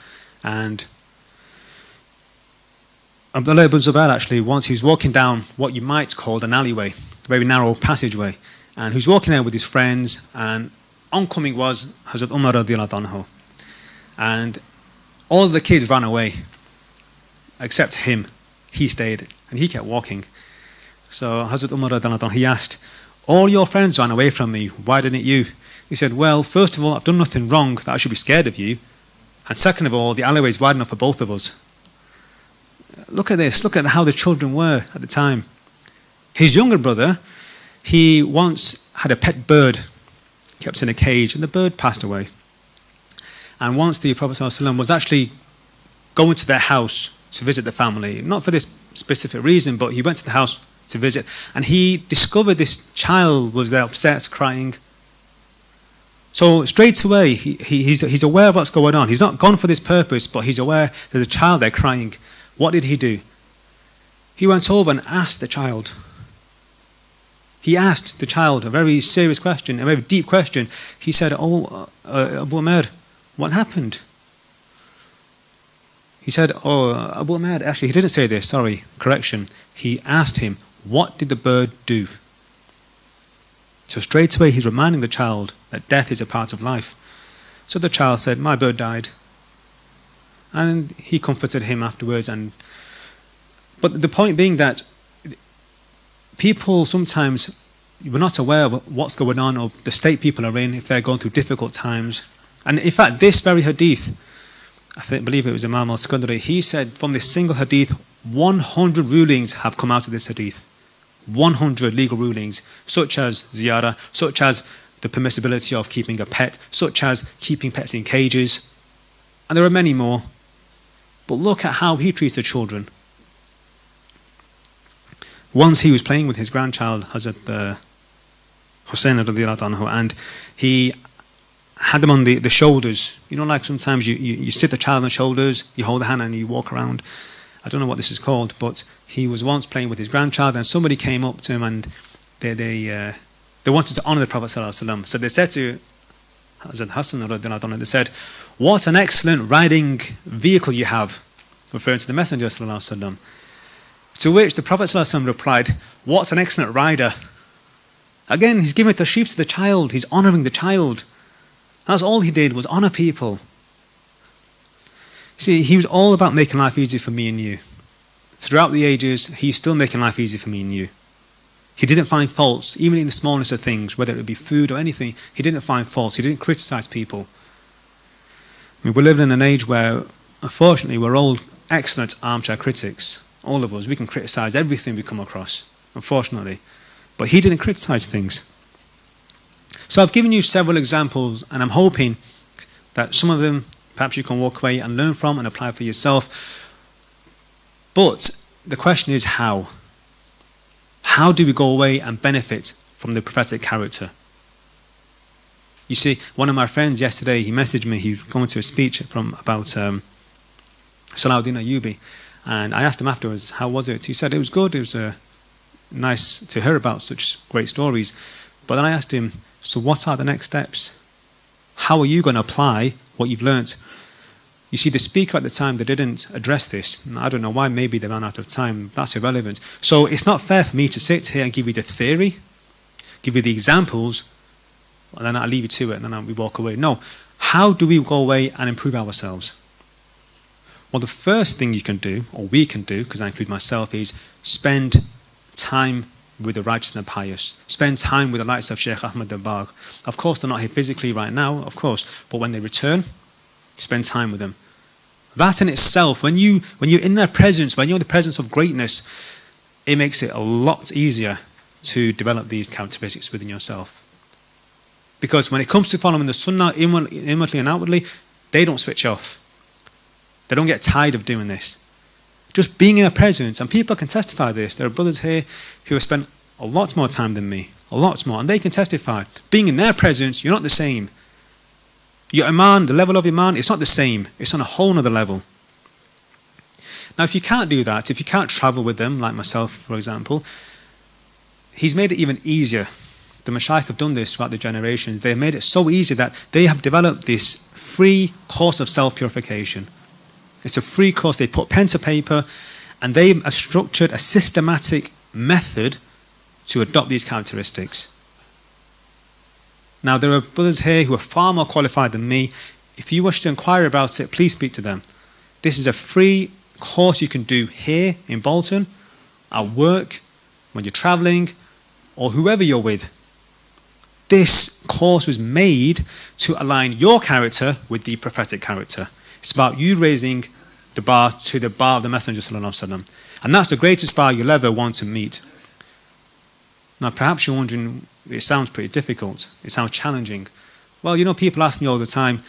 And Abdullah ibn Zubair actually, once he was walking down what you might call an alleyway, a very narrow passageway. And he was walking there with his friends, and oncoming was Hazrat Umar radiallahu anhu. And all the kids ran away, except him. He stayed, and he kept walking. So Hazrat Umar radiallahu anhu, he asked, all your friends ran away from me, why didn't you? He said, well, first of all, I've done nothing wrong that I should be scared of you. And second of all, the alleyway is wide enough for both of us. Look at this, look at how the children were at the time. His younger brother, he once had a pet bird, kept in a cage, and the bird passed away. And once the Prophet ﷺ was actually going to their house to visit the family, not for this specific reason, but he went to the house to visit, and he discovered this child was there upset, crying. So straight away, he's aware of what's going on. He's not gone for this purpose, but he's aware there's a child there crying. What did he do? He went over and asked the child. He asked the child a very serious question, a very deep question. He said, oh, Abu Umair, what happened? He said, oh, Abu Umair, actually, he didn't say this, sorry, correction. He asked him, what did the bird do? So straight away, he's reminding the child that death is a part of life. So the child said, my bird died. And he comforted him afterwards. But the point being that people sometimes, we're not aware of what's going on or the state people are in if they're going through difficult times. And in fact, this very hadith, I believe it was Imam al-Skandari, he said from this single hadith, 100 rulings have come out of this hadith. 100 legal rulings, such as ziyarah, such as the permissibility of keeping a pet, such as keeping pets in cages. And there are many more. But look at how he treats the children. Once he was playing with his grandchild, Hazrat Hussein radiallahu anhu, and he had them on the shoulders. You know, like sometimes you sit the child on the shoulders, you hold the hand and you walk around. I don't know what this is called, but he was once playing with his grandchild and somebody came up to him and they wanted to honour the Prophet ﷺ. So they said to Hazrat Hassan radiallahu anhu, they said, what an excellent riding vehicle you have, referring to the Messenger ﷺ. To which the Prophet ﷺ replied, what's an excellent rider? Again, he's giving tashrif to the child, he's honouring the child. That's all he did, was honour people. See, he was all about making life easy for me and you. Throughout the ages, he's still making life easy for me and you. He didn't find faults, even in the smallness of things, whether it be food or anything. He didn't find faults, he didn't criticise people. I mean, we're living in an age where, unfortunately, we're all excellent armchair critics. All of us. We can criticize everything we come across, unfortunately. But he didn't criticize things. So I've given you several examples, and I'm hoping that some of them perhaps you can walk away and learn from and apply for yourself. But the question is how? How do we go away and benefit from the prophetic character? You see, one of my friends yesterday, he messaged me, he was going to a speech about Salahuddin Ayyubi, and I asked him afterwards, how was it? He said it was good, it was nice to hear about such great stories. But then I asked him, so what are the next steps? How are you going to apply what you've learnt? You see, the speaker at the time, they didn't address this. I don't know why, maybe they ran out of time. That's irrelevant. So it's not fair for me to sit here and give you the theory, give you the examples, and then I leave you to it, and then we walk away. No. How do we go away and improve ourselves? Well, the first thing you can do, or we can do, because I include myself, is spend time with the righteous and the pious. Spend time with the likes of Sheikh Ahmed Dabagh. Of course, they're not here physically right now, of course, but when they return, spend time with them. That in itself, when you're in their presence, when you're in the presence of greatness, it makes it a lot easier to develop these characteristics within yourself. Because when it comes to following the Sunnah, inwardly and outwardly, they don't switch off. They don't get tired of doing this. Just being in their presence, and people can testify this. There are brothers here who have spent a lot more time than me, a lot more, and they can testify. Being in their presence, you're not the same. Your iman, the level of iman, it's not the same. It's on a whole other level. Now, if you can't do that, if you can't travel with them, like myself, for example, he's made it even easier. The Mashaykh have done this throughout the generations. They have made it so easy that they have developed this free course of self-purification. It's a free course. They put pen to paper, and they have structured a systematic method to adopt these characteristics. Now, there are brothers here who are far more qualified than me. If you wish to inquire about it, please speak to them. This is a free course you can do here in Bolton, at work, when you're traveling, or whoever you're with. This course was made to align your character with the prophetic character. It's about you raising the bar to the bar of the Messenger Sallallahu Alaihi Wasallam. And that's the greatest bar you'll ever want to meet. Now, perhaps you're wondering, it sounds pretty difficult. It sounds challenging. Well, you know, people ask me all the time,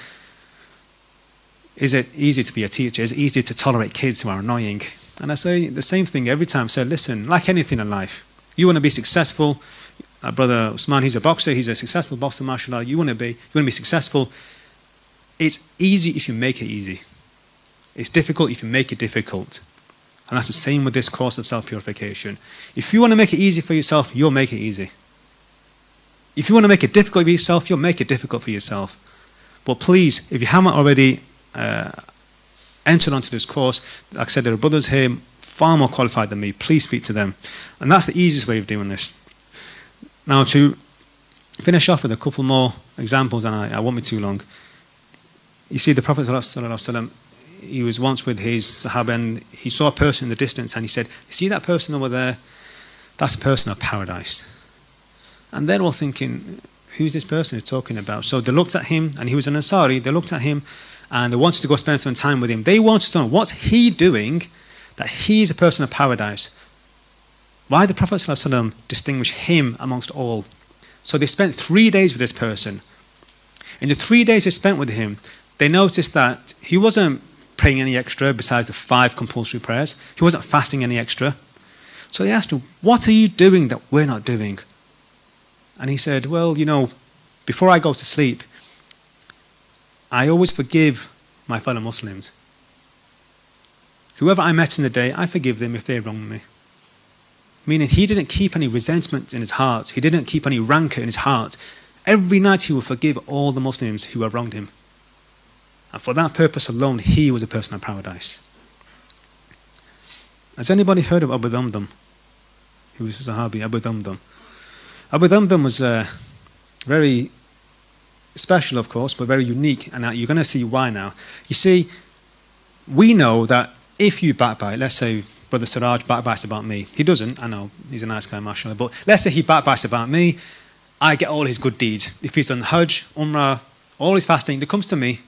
is it easy to be a teacher? Is it easy to tolerate kids who are annoying? And I say the same thing every time. I say, listen, like anything in life, you want to be successful. Brother Usman, he's a boxer. He's a successful boxer, mashallah. You want to be successful. It's easy if you make it easy. It's difficult if you make it difficult. And that's the same with this course of self-purification. If you want to make it easy for yourself, you'll make it easy. If you want to make it difficult for yourself, you'll make it difficult for yourself. But please, if you haven't already entered onto this course, like I said, there are brothers here far more qualified than me. Please speak to them. And that's the easiest way of doing this. Now, to finish off with a couple more examples, and I won't be too long. You see, the Prophet ﷺ, he was once with his Sahaba, and he saw a person in the distance, and he said, you see that person over there? That's a person of paradise. And they're all thinking, who's this person he's talking about? So they looked at him, and he was an Ansari. They looked at him, and they wanted to go spend some time with him. They wanted to know, what's he doing that he's a person of paradise? Why did the Prophet ﷺ distinguish him amongst all? So they spent 3 days with this person. In the 3 days they spent with him, they noticed that he wasn't praying any extra besides the 5 compulsory prayers. He wasn't fasting any extra. So they asked him, what are you doing that we're not doing? And he said, well, you know, before I go to sleep, I always forgive my fellow Muslims. Whoever I met in the day, I forgive them if they wrong me. Meaning he didn't keep any resentment in his heart. He didn't keep any rancor in his heart. Every night he would forgive all the Muslims who had wronged him. And for that purpose alone, he was a person of paradise. Has anybody heard of Abu Damdam? He was a Sahabi, Abu Damdam. Abu Damdam was very special, of course, but very unique. And you're going to see why now. You see, we know that if you backbite, let's say Brother Siraj backbites about me. He doesn't, I know, he's a nice guy, mashallah. But let's say he backbites about me, I get all his good deeds. If he's done Hajj, Umrah, all his fasting, it comes to me,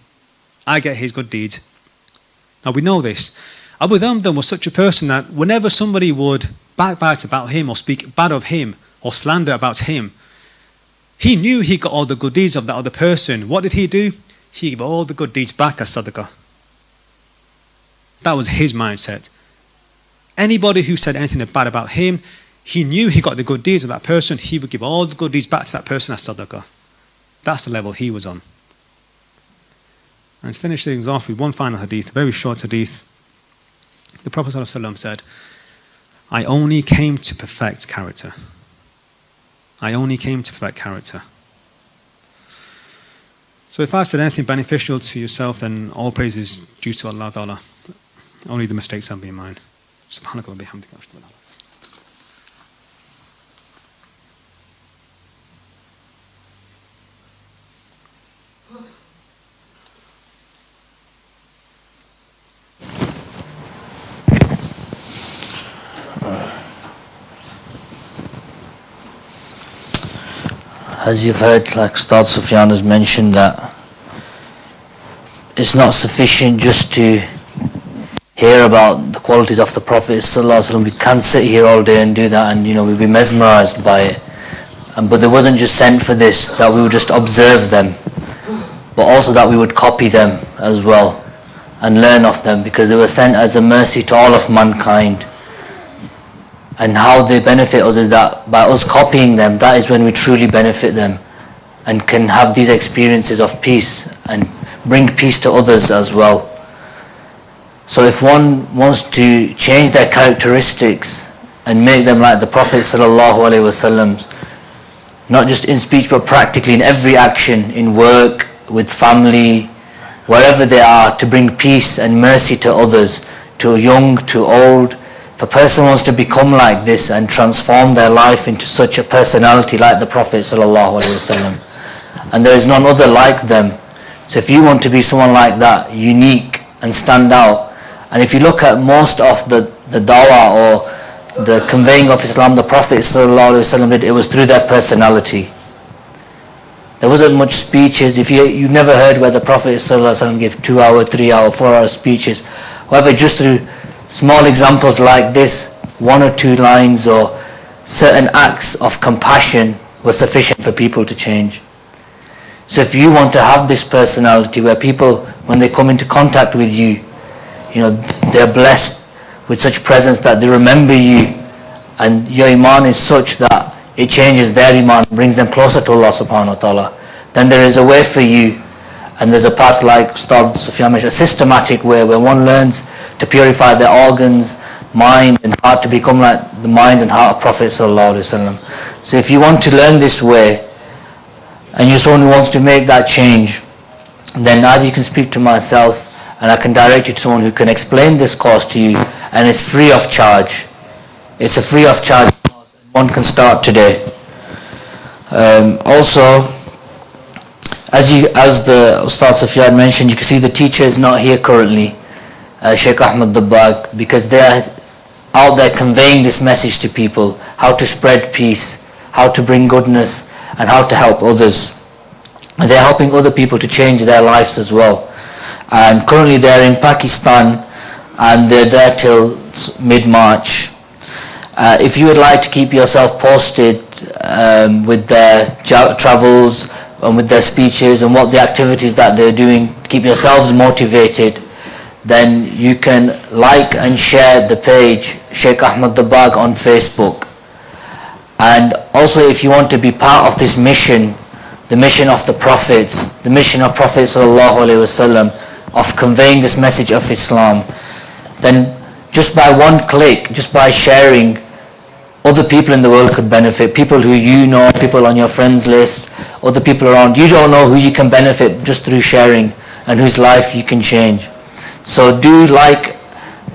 I get his good deeds. Now we know this. Abu Dhamdam was such a person that whenever somebody would backbite about him or speak bad of him or slander about him, he knew he got all the good deeds of that other person. What did he do? He gave all the good deeds back as sadaqah. That was his mindset. Anybody who said anything bad about him, he knew he got the good deeds of that person. He would give all the good deeds back to that person as sadaqah. That's the level he was on. And to finish things off with one final hadith, a very short hadith. The Prophet ﷺ said, I only came to perfect character. I only came to perfect character. So if I've said anything beneficial to yourself, then all praise is due to Allah Ta'ala. Only the mistakes have been mine. Subhanakallah bihamdika. As you've heard, like Ustaad Sufian has mentioned, that it's not sufficient just to hear about the qualities of the Prophet ﷺ. We can't sit here all day and do that, and we'll be mesmerized by it. But they wasn't just sent for this, that we would just observe them, but also that we would copy them as well and learn of them, because they were sent as a mercy to all of mankind. And how they benefit us is that by us copying them, that is when we truly benefit them and can have these experiences of peace and bring peace to others as well. So if one wants to change their characteristics and make them like the Prophet ﷺ, not just in speech but practically in every action, in work, with family, wherever they are, to bring peace and mercy to others, to young, to old. If a person wants to become like this and transform their life into such a personality like the Prophet ﷺ, and there is none other like them. So if you want to be someone like that, unique and stand out, and if you look at most of the dawah or the conveying of Islam, the Prophet ﷺ did, it was through their personality. There wasn't much speeches. If you've never heard where the Prophet ﷺ gave 2 hour, 3 hour, 4 hour speeches. However, just through small examples like this, 1 or 2 lines or certain acts of compassion was sufficient for people to change. So if you want to have this personality where people, when they come into contact with you, they're blessed with such presence that they remember you, and your iman is such that it changes their iman, brings them closer to Allah subhanahu wa ta'ala, then there is a way for you, and there's a path like Ustaad Sufian mentioned, a systematic way where one learns to purify their organs, mind and heart to become like the mind and heart of Prophet ﷺ. So if you want to learn this way, and you're someone who wants to make that change, then either you can speak to myself and I can direct you to someone who can explain this course to you, and it's free of charge. It's a free of charge course, and one can start today. Also, as the Ustaad Sufian mentioned, you can see the teacher is not here currently, Sheikh Ahmad Dabbagh, because they are out there conveying this message to people, how to spread peace, how to bring goodness, and how to help others. And they're helping other people to change their lives as well. And currently they're in Pakistan, and they're there till mid-March. If you would like to keep yourself posted with their travels and with their speeches and what the activities that they're doing, keep yourselves motivated, then you can like and share the page Sheikh Ahmad Dabbagh on Facebook. And also, if you want to be part of this mission, the mission of the Prophets, the mission of Prophet ﷺ, of conveying this message of Islam, then just by one click, just by sharing, other people in the world could benefit. People who you know, people on your friends list, other people around. You don't know who you can benefit just through sharing and whose life you can change. So do like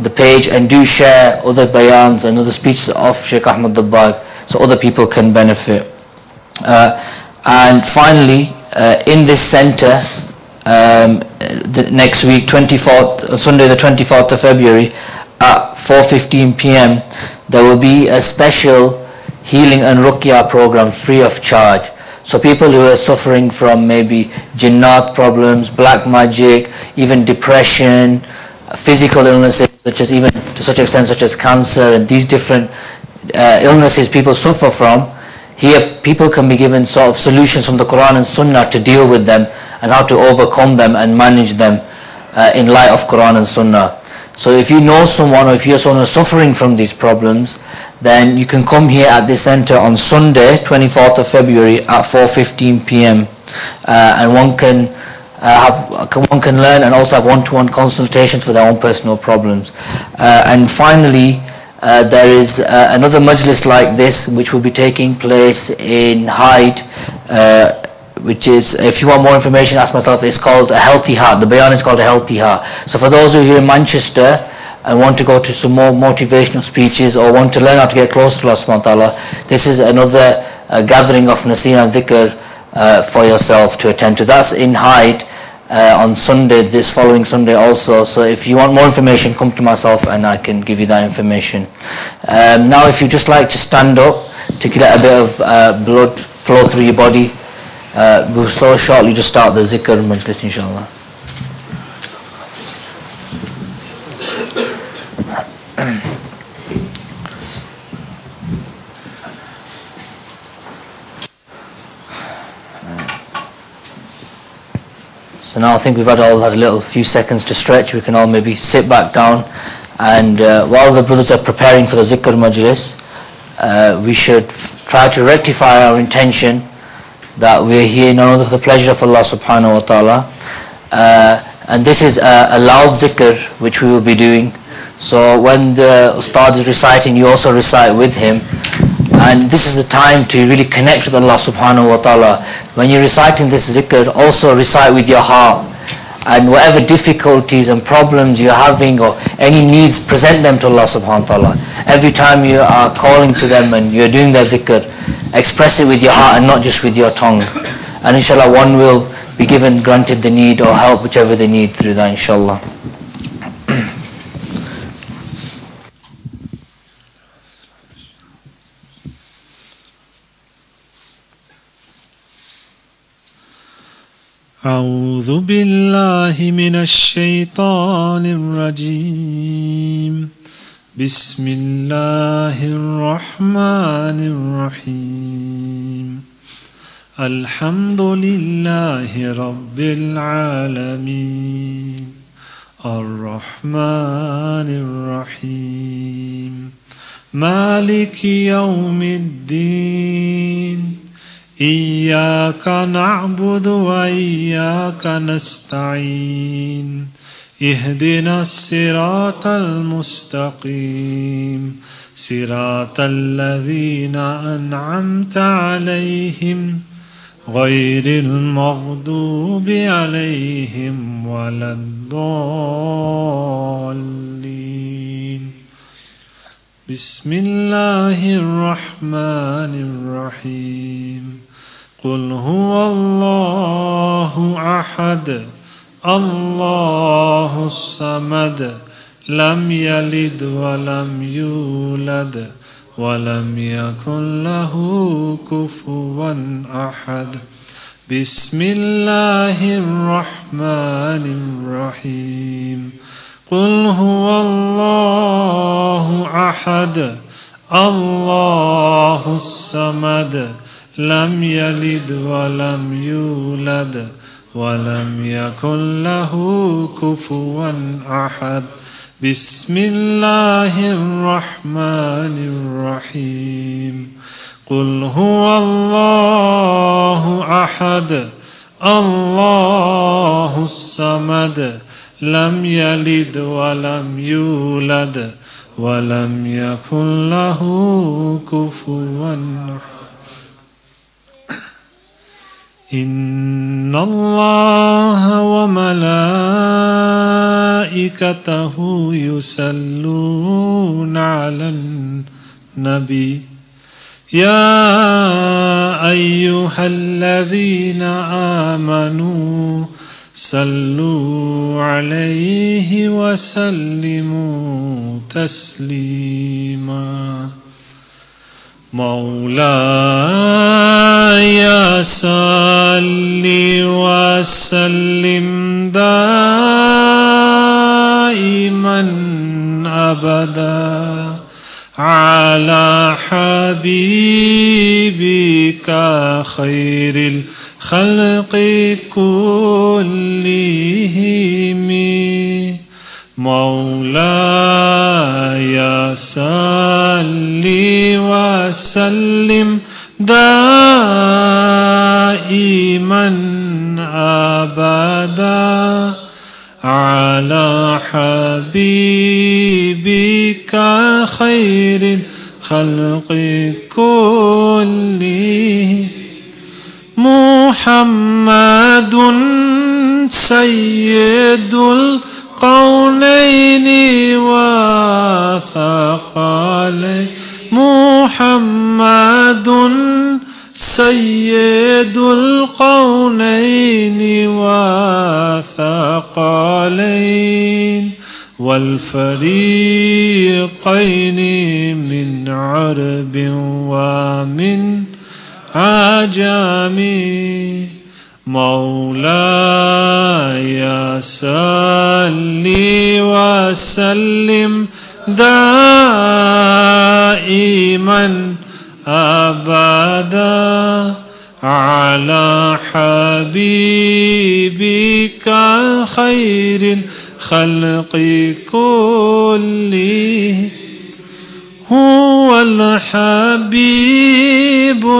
the page and do share other bayans and other speeches of Sheikh Ahmad Dabbagh so other people can benefit. And finally, in this center, the next week, Sunday the 24th of February at 4:15 p.m, there will be a special healing and ruqya program free of charge. So people who are suffering from maybe jinnat problems, black magic, even depression, physical illnesses, such as even to such extent such as cancer and these different illnesses people suffer from. Here people can be given sort of solutions from the Quran and Sunnah to deal with them and how to overcome them and manage them in light of Quran and Sunnah. So if you know someone, or if you're someone who's suffering from these problems, then you can come here at this center on Sunday, 24th of February at 4:15 p.m. And one can learn and also have one-to-one consultations for their own personal problems. And finally, there is another majlis like this which will be taking place in Hyde, which is, if you want more information, ask myself, it's called A Healthy Heart. The bayan is called A Healthy Heart. So for those who are here in Manchester and want to go to some more motivational speeches or want to learn how to get close to Allah subhanahu wa ta'ala, this is another gathering of Naseen and Dhikr for yourself to attend to. That's in Hyde on Sunday, this following Sunday also. So if you want more information, come to myself and I can give you that information. Now if you just like to stand up to let a bit of blood flow through your body, we'll shortly just start the zikr majlis, inshallah. So now I think we've all had a few seconds to stretch. We can all maybe sit back down, and while the brothers are preparing for the zikr majlis, we should try to rectify our intention that we are here in honor of the pleasure of Allah subhanahu wa ta'ala. And this is a loud zikr which we will be doing. So when the Ustaad is reciting, you also recite with him. And this is the time to really connect with Allah subhanahu wa ta'ala. When you're reciting this zikr, also recite with your heart. And whatever difficulties and problems you're having or any needs, present them to Allah subhanahu wa ta'ala. Every time you are calling to them and you're doing that dhikr, express it with your heart and not just with your tongue. And inshallah one will be granted the need or help whichever they need through that, inshallah. أعوذ بالله من الشيطان الرجيم بسم الله الرحمن الرحيم الحمد لله رب العالمين الرحمن الرحيم مالك يوم الدين إياك نعبد وإياك نستعين اهدنا الصراط المستقيم صراط الذين أنعمت عليهم غير المغضوب عليهم ولا الضالين بسم الله الرحمن الرحيم قل هو الله أحد الله الصمد لم يلد ولم يولد ولم يكن له كفوا أحد بسم الله الرحمن الرحيم قل هو الله أحد الله الصمد لم يلد ولم يولد ولم يكن له كفوا أحد بسم الله الرحمن الرحيم قل هو الله أحد الله الصمد لم يلد ولم يولد ولم يكن له كفوا أحد إن الله وملائكته يصلون على النبي يا أيها الذين آمنوا صلوا عليه وسلموا تسليما مولاي صل وسلم دائما أبدا على حبيبك خير الخلق كلهم مولاي صل وسلم دائما أبدا على حبيبك خير الخلق كلهم محمد سيد القونين وثقلين محمد سيد القونين وثقلين والفريقين من عرب ومن عجم مولاي صل وسلم دائما أبدا على حبيبك خير الخلق كلهم هو الحبيب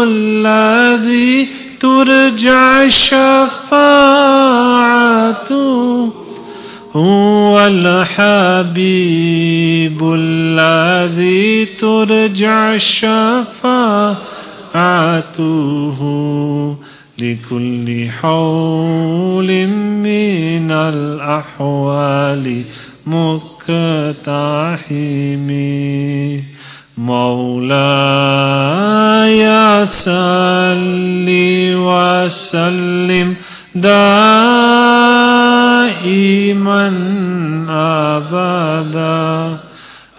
الذي ترجع شفاعته هو الحبيب الذي ترجع شفاعته لكل حول من الأحوال مقتحم مولاي صل وسلم دائما أبدا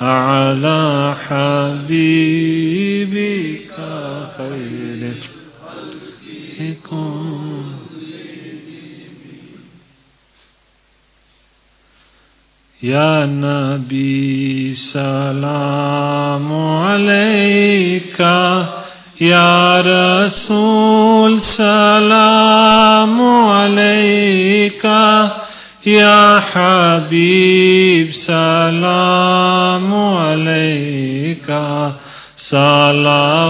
على حبيبك خير خلقكم يا نبي سلام عليك يا رسول سلام عليك يا حبيب سلام عليك صلوات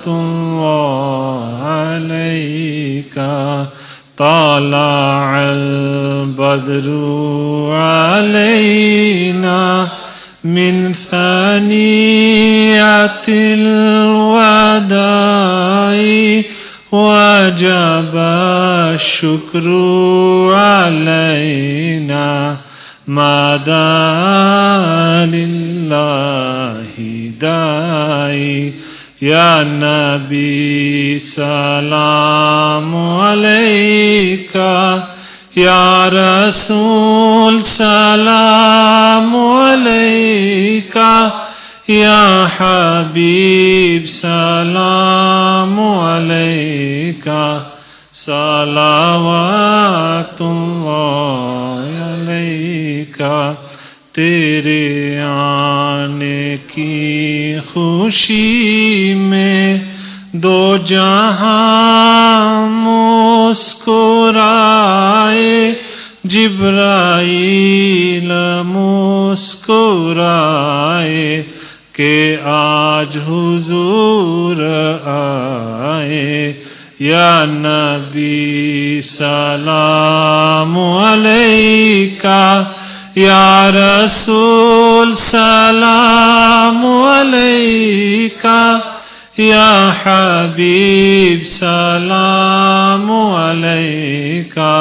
الله عليك طلع البدر علينا من ثنية الوداع وجب الشكر علينا ما دعا لله داعي يا نبي سلام عليك يا رسول سلام عليك يا حبيب سلام عليك صلوات الله عليك तेरे आने की खुशी में दो जहां मुस्कुराए जिब्राइल मुस्कुराए कि आज हुजूर आए या नबी सलाम अलैका या रसूल सलाम अलैका या हबीब सलाम अलैका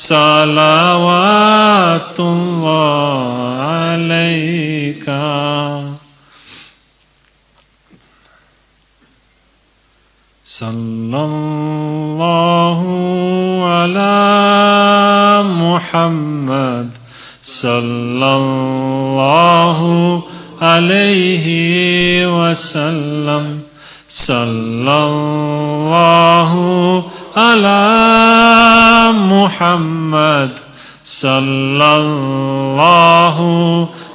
सलावतुल्लाह अलैका सल्लल्लाहु अला मुहम्मद सल्लल्लाहु अलैहि वसल्लम सल्लल्लाहु अला मुहम्मद सल्लल्लाहु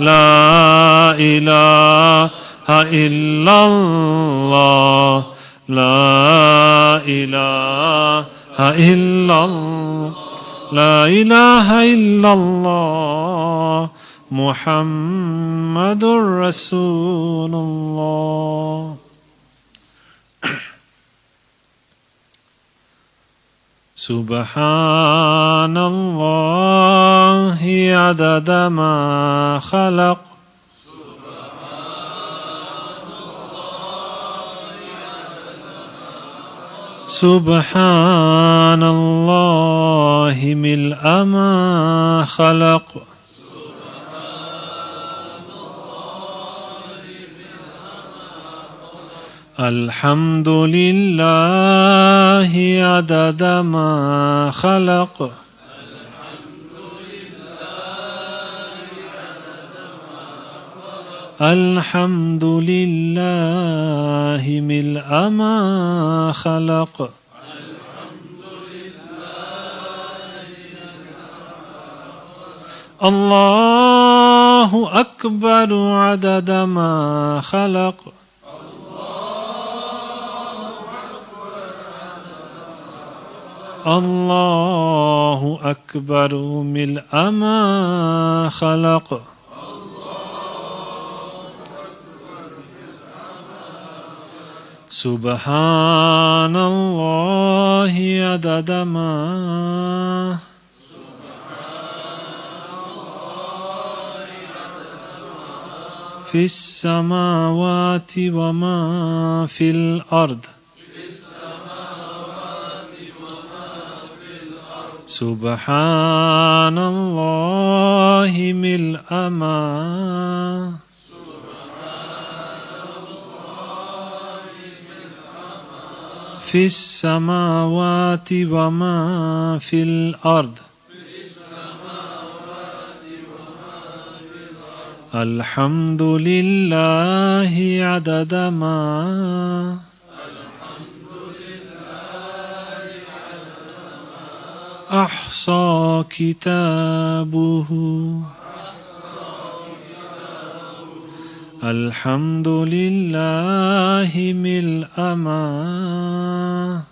لا إله إلا الله لا إله إلا الله لا إله إلا الله محمد رسول الله سبحان الله عدد ما خلق سبحان الله ملء ما خلق الحمد لله عدد ما خلق الحمد لله ملء ما خلق الله أكبر عدد ما خلق الله أكبر ملء ما خلق سبحان الله عدد ما في السماوات وما في الأرض سبحان الله ملء ما في السماوات وما في الأرض الحمد لله عدد ما أحصى كتابه الحمد لله ملء ما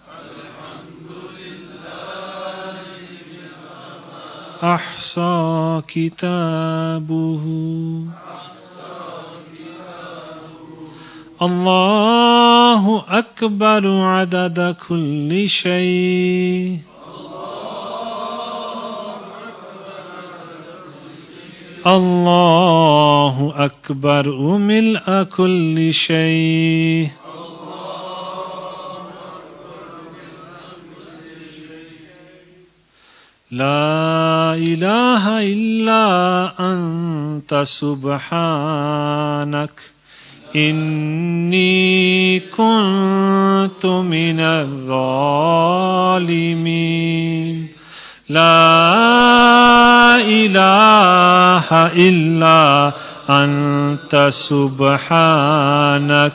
أحصى كتابه الله أكبر عدد كل شيء الله أكبر ملء كل شيء لا إله إلا أنت سبحانك إني كنت من الظالمين لا إله إلا أنت سبحانك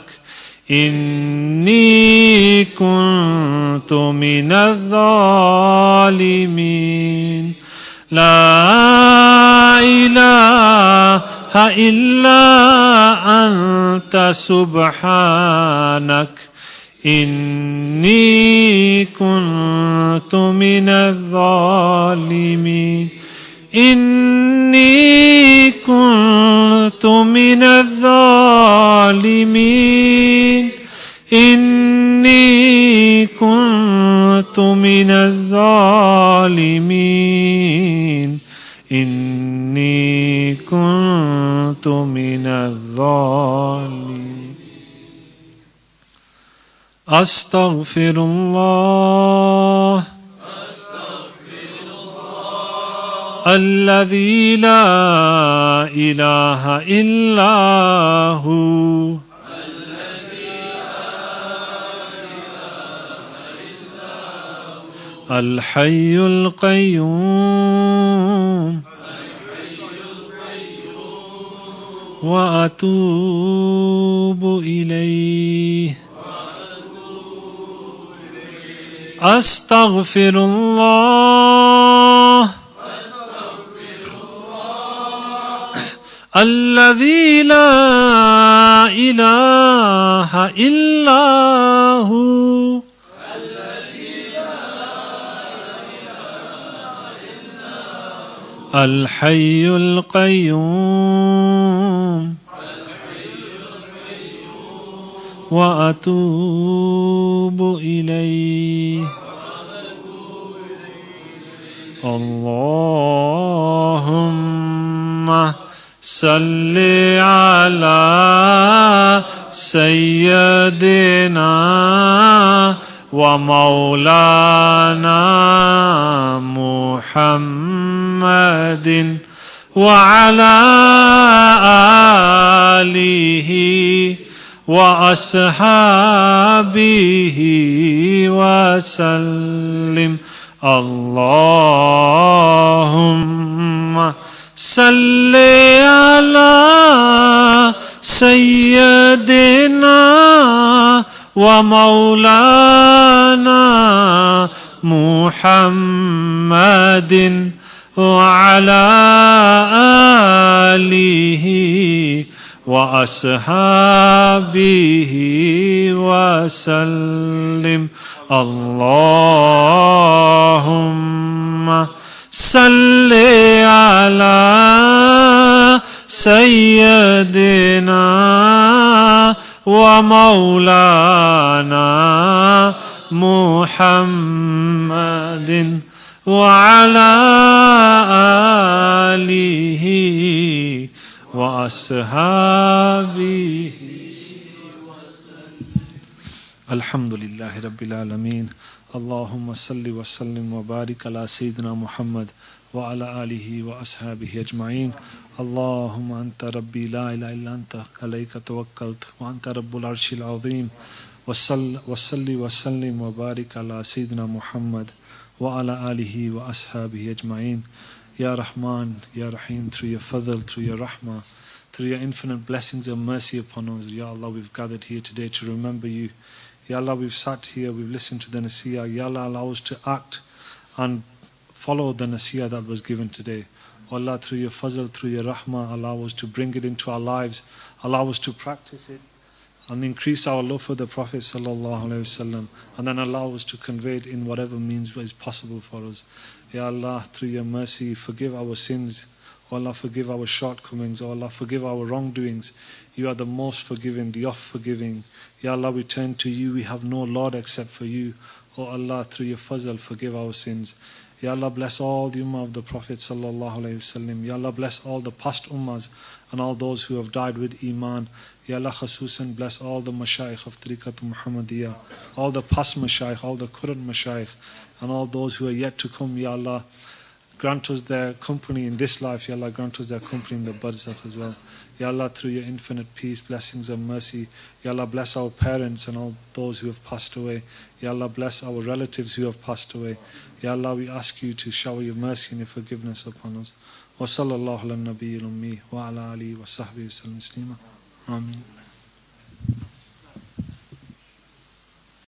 إني كنت من الظالمين لا إله إلا أنت سبحانك إني كنت من الظالمين إني كنت من الظالمين إني كنت من الظالمين إني كنت من الظالمين أستغفر الله الذي لا إله إلا هو الحي القيوم وأتوب إليه أستغفر الله الذي لا إله إلا هو الحي القيوم وأتوب إليه اللهم صل على سيدنا ومولانا محمد وعلى آله وأصحابه وسلم اللهم صل على سيدنا ومولانا محمد وعلى آله وأصحابه وسلم اللهم صل على سيدنا ومولانا محمد وعلى آله وأصحابه الحمد لله رب العالمين اللهم صل وسلم وبارك على سيدنا محمد وعلى آله وأصحابه أجمعين اللهم أنت ربي لا إله إلا أنت عليك توكلت وأنت رب العرش العظيم وصل وسلم وبارك على سيدنا محمد وعلى آله وأصحابه أجمعين Ya Rahman, Ya Rahim, through your fadl, through your rahmah, through your infinite blessings and mercy upon us. Ya Allah, we've gathered here today to remember you. Ya Allah, we've sat here, we've listened to the nasiyah. Ya Allah, allow us to act and follow the nasiyah that was given today. Allah, through your fazl, through your rahmah, allow us to bring it into our lives, allow us to practice it, and increase our love for the Prophet sallallahu alaihi wasallam, and then allow us to convey it in whatever means is possible for us. Ya Allah, through your mercy, forgive our sins. O Allah, forgive our shortcomings. O Allah, forgive our wrongdoings. You are the most forgiving, the oft-forgiving. Ya Allah, we turn to you. We have no Lord except for you. O Allah, through your fazl, forgive our sins. Ya Allah, bless all the ummah of the Prophet sallallahu alaihi wasallam. Ya Allah, bless all the past ummahs and all those who have died with iman. Ya Allah, khasusan, bless all the mashayikh of Tariqat Muhammadiyah, all the past mashayikh, all the current mashayikh, and all those who are yet to come. Ya Allah, grant us their company in this life. Ya Allah, grant us their company in the barzakh as well. Ya Allah, through your infinite peace, blessings and mercy, Ya Allah, bless our parents and all those who have passed away. Ya Allah, bless our relatives who have passed away. Ya Allah, we ask you to shower your mercy and your forgiveness upon us. Wa sallallahu ala nabiyil ummi wa ala alihi wa sahbihi wa sallam taslima. Ameen.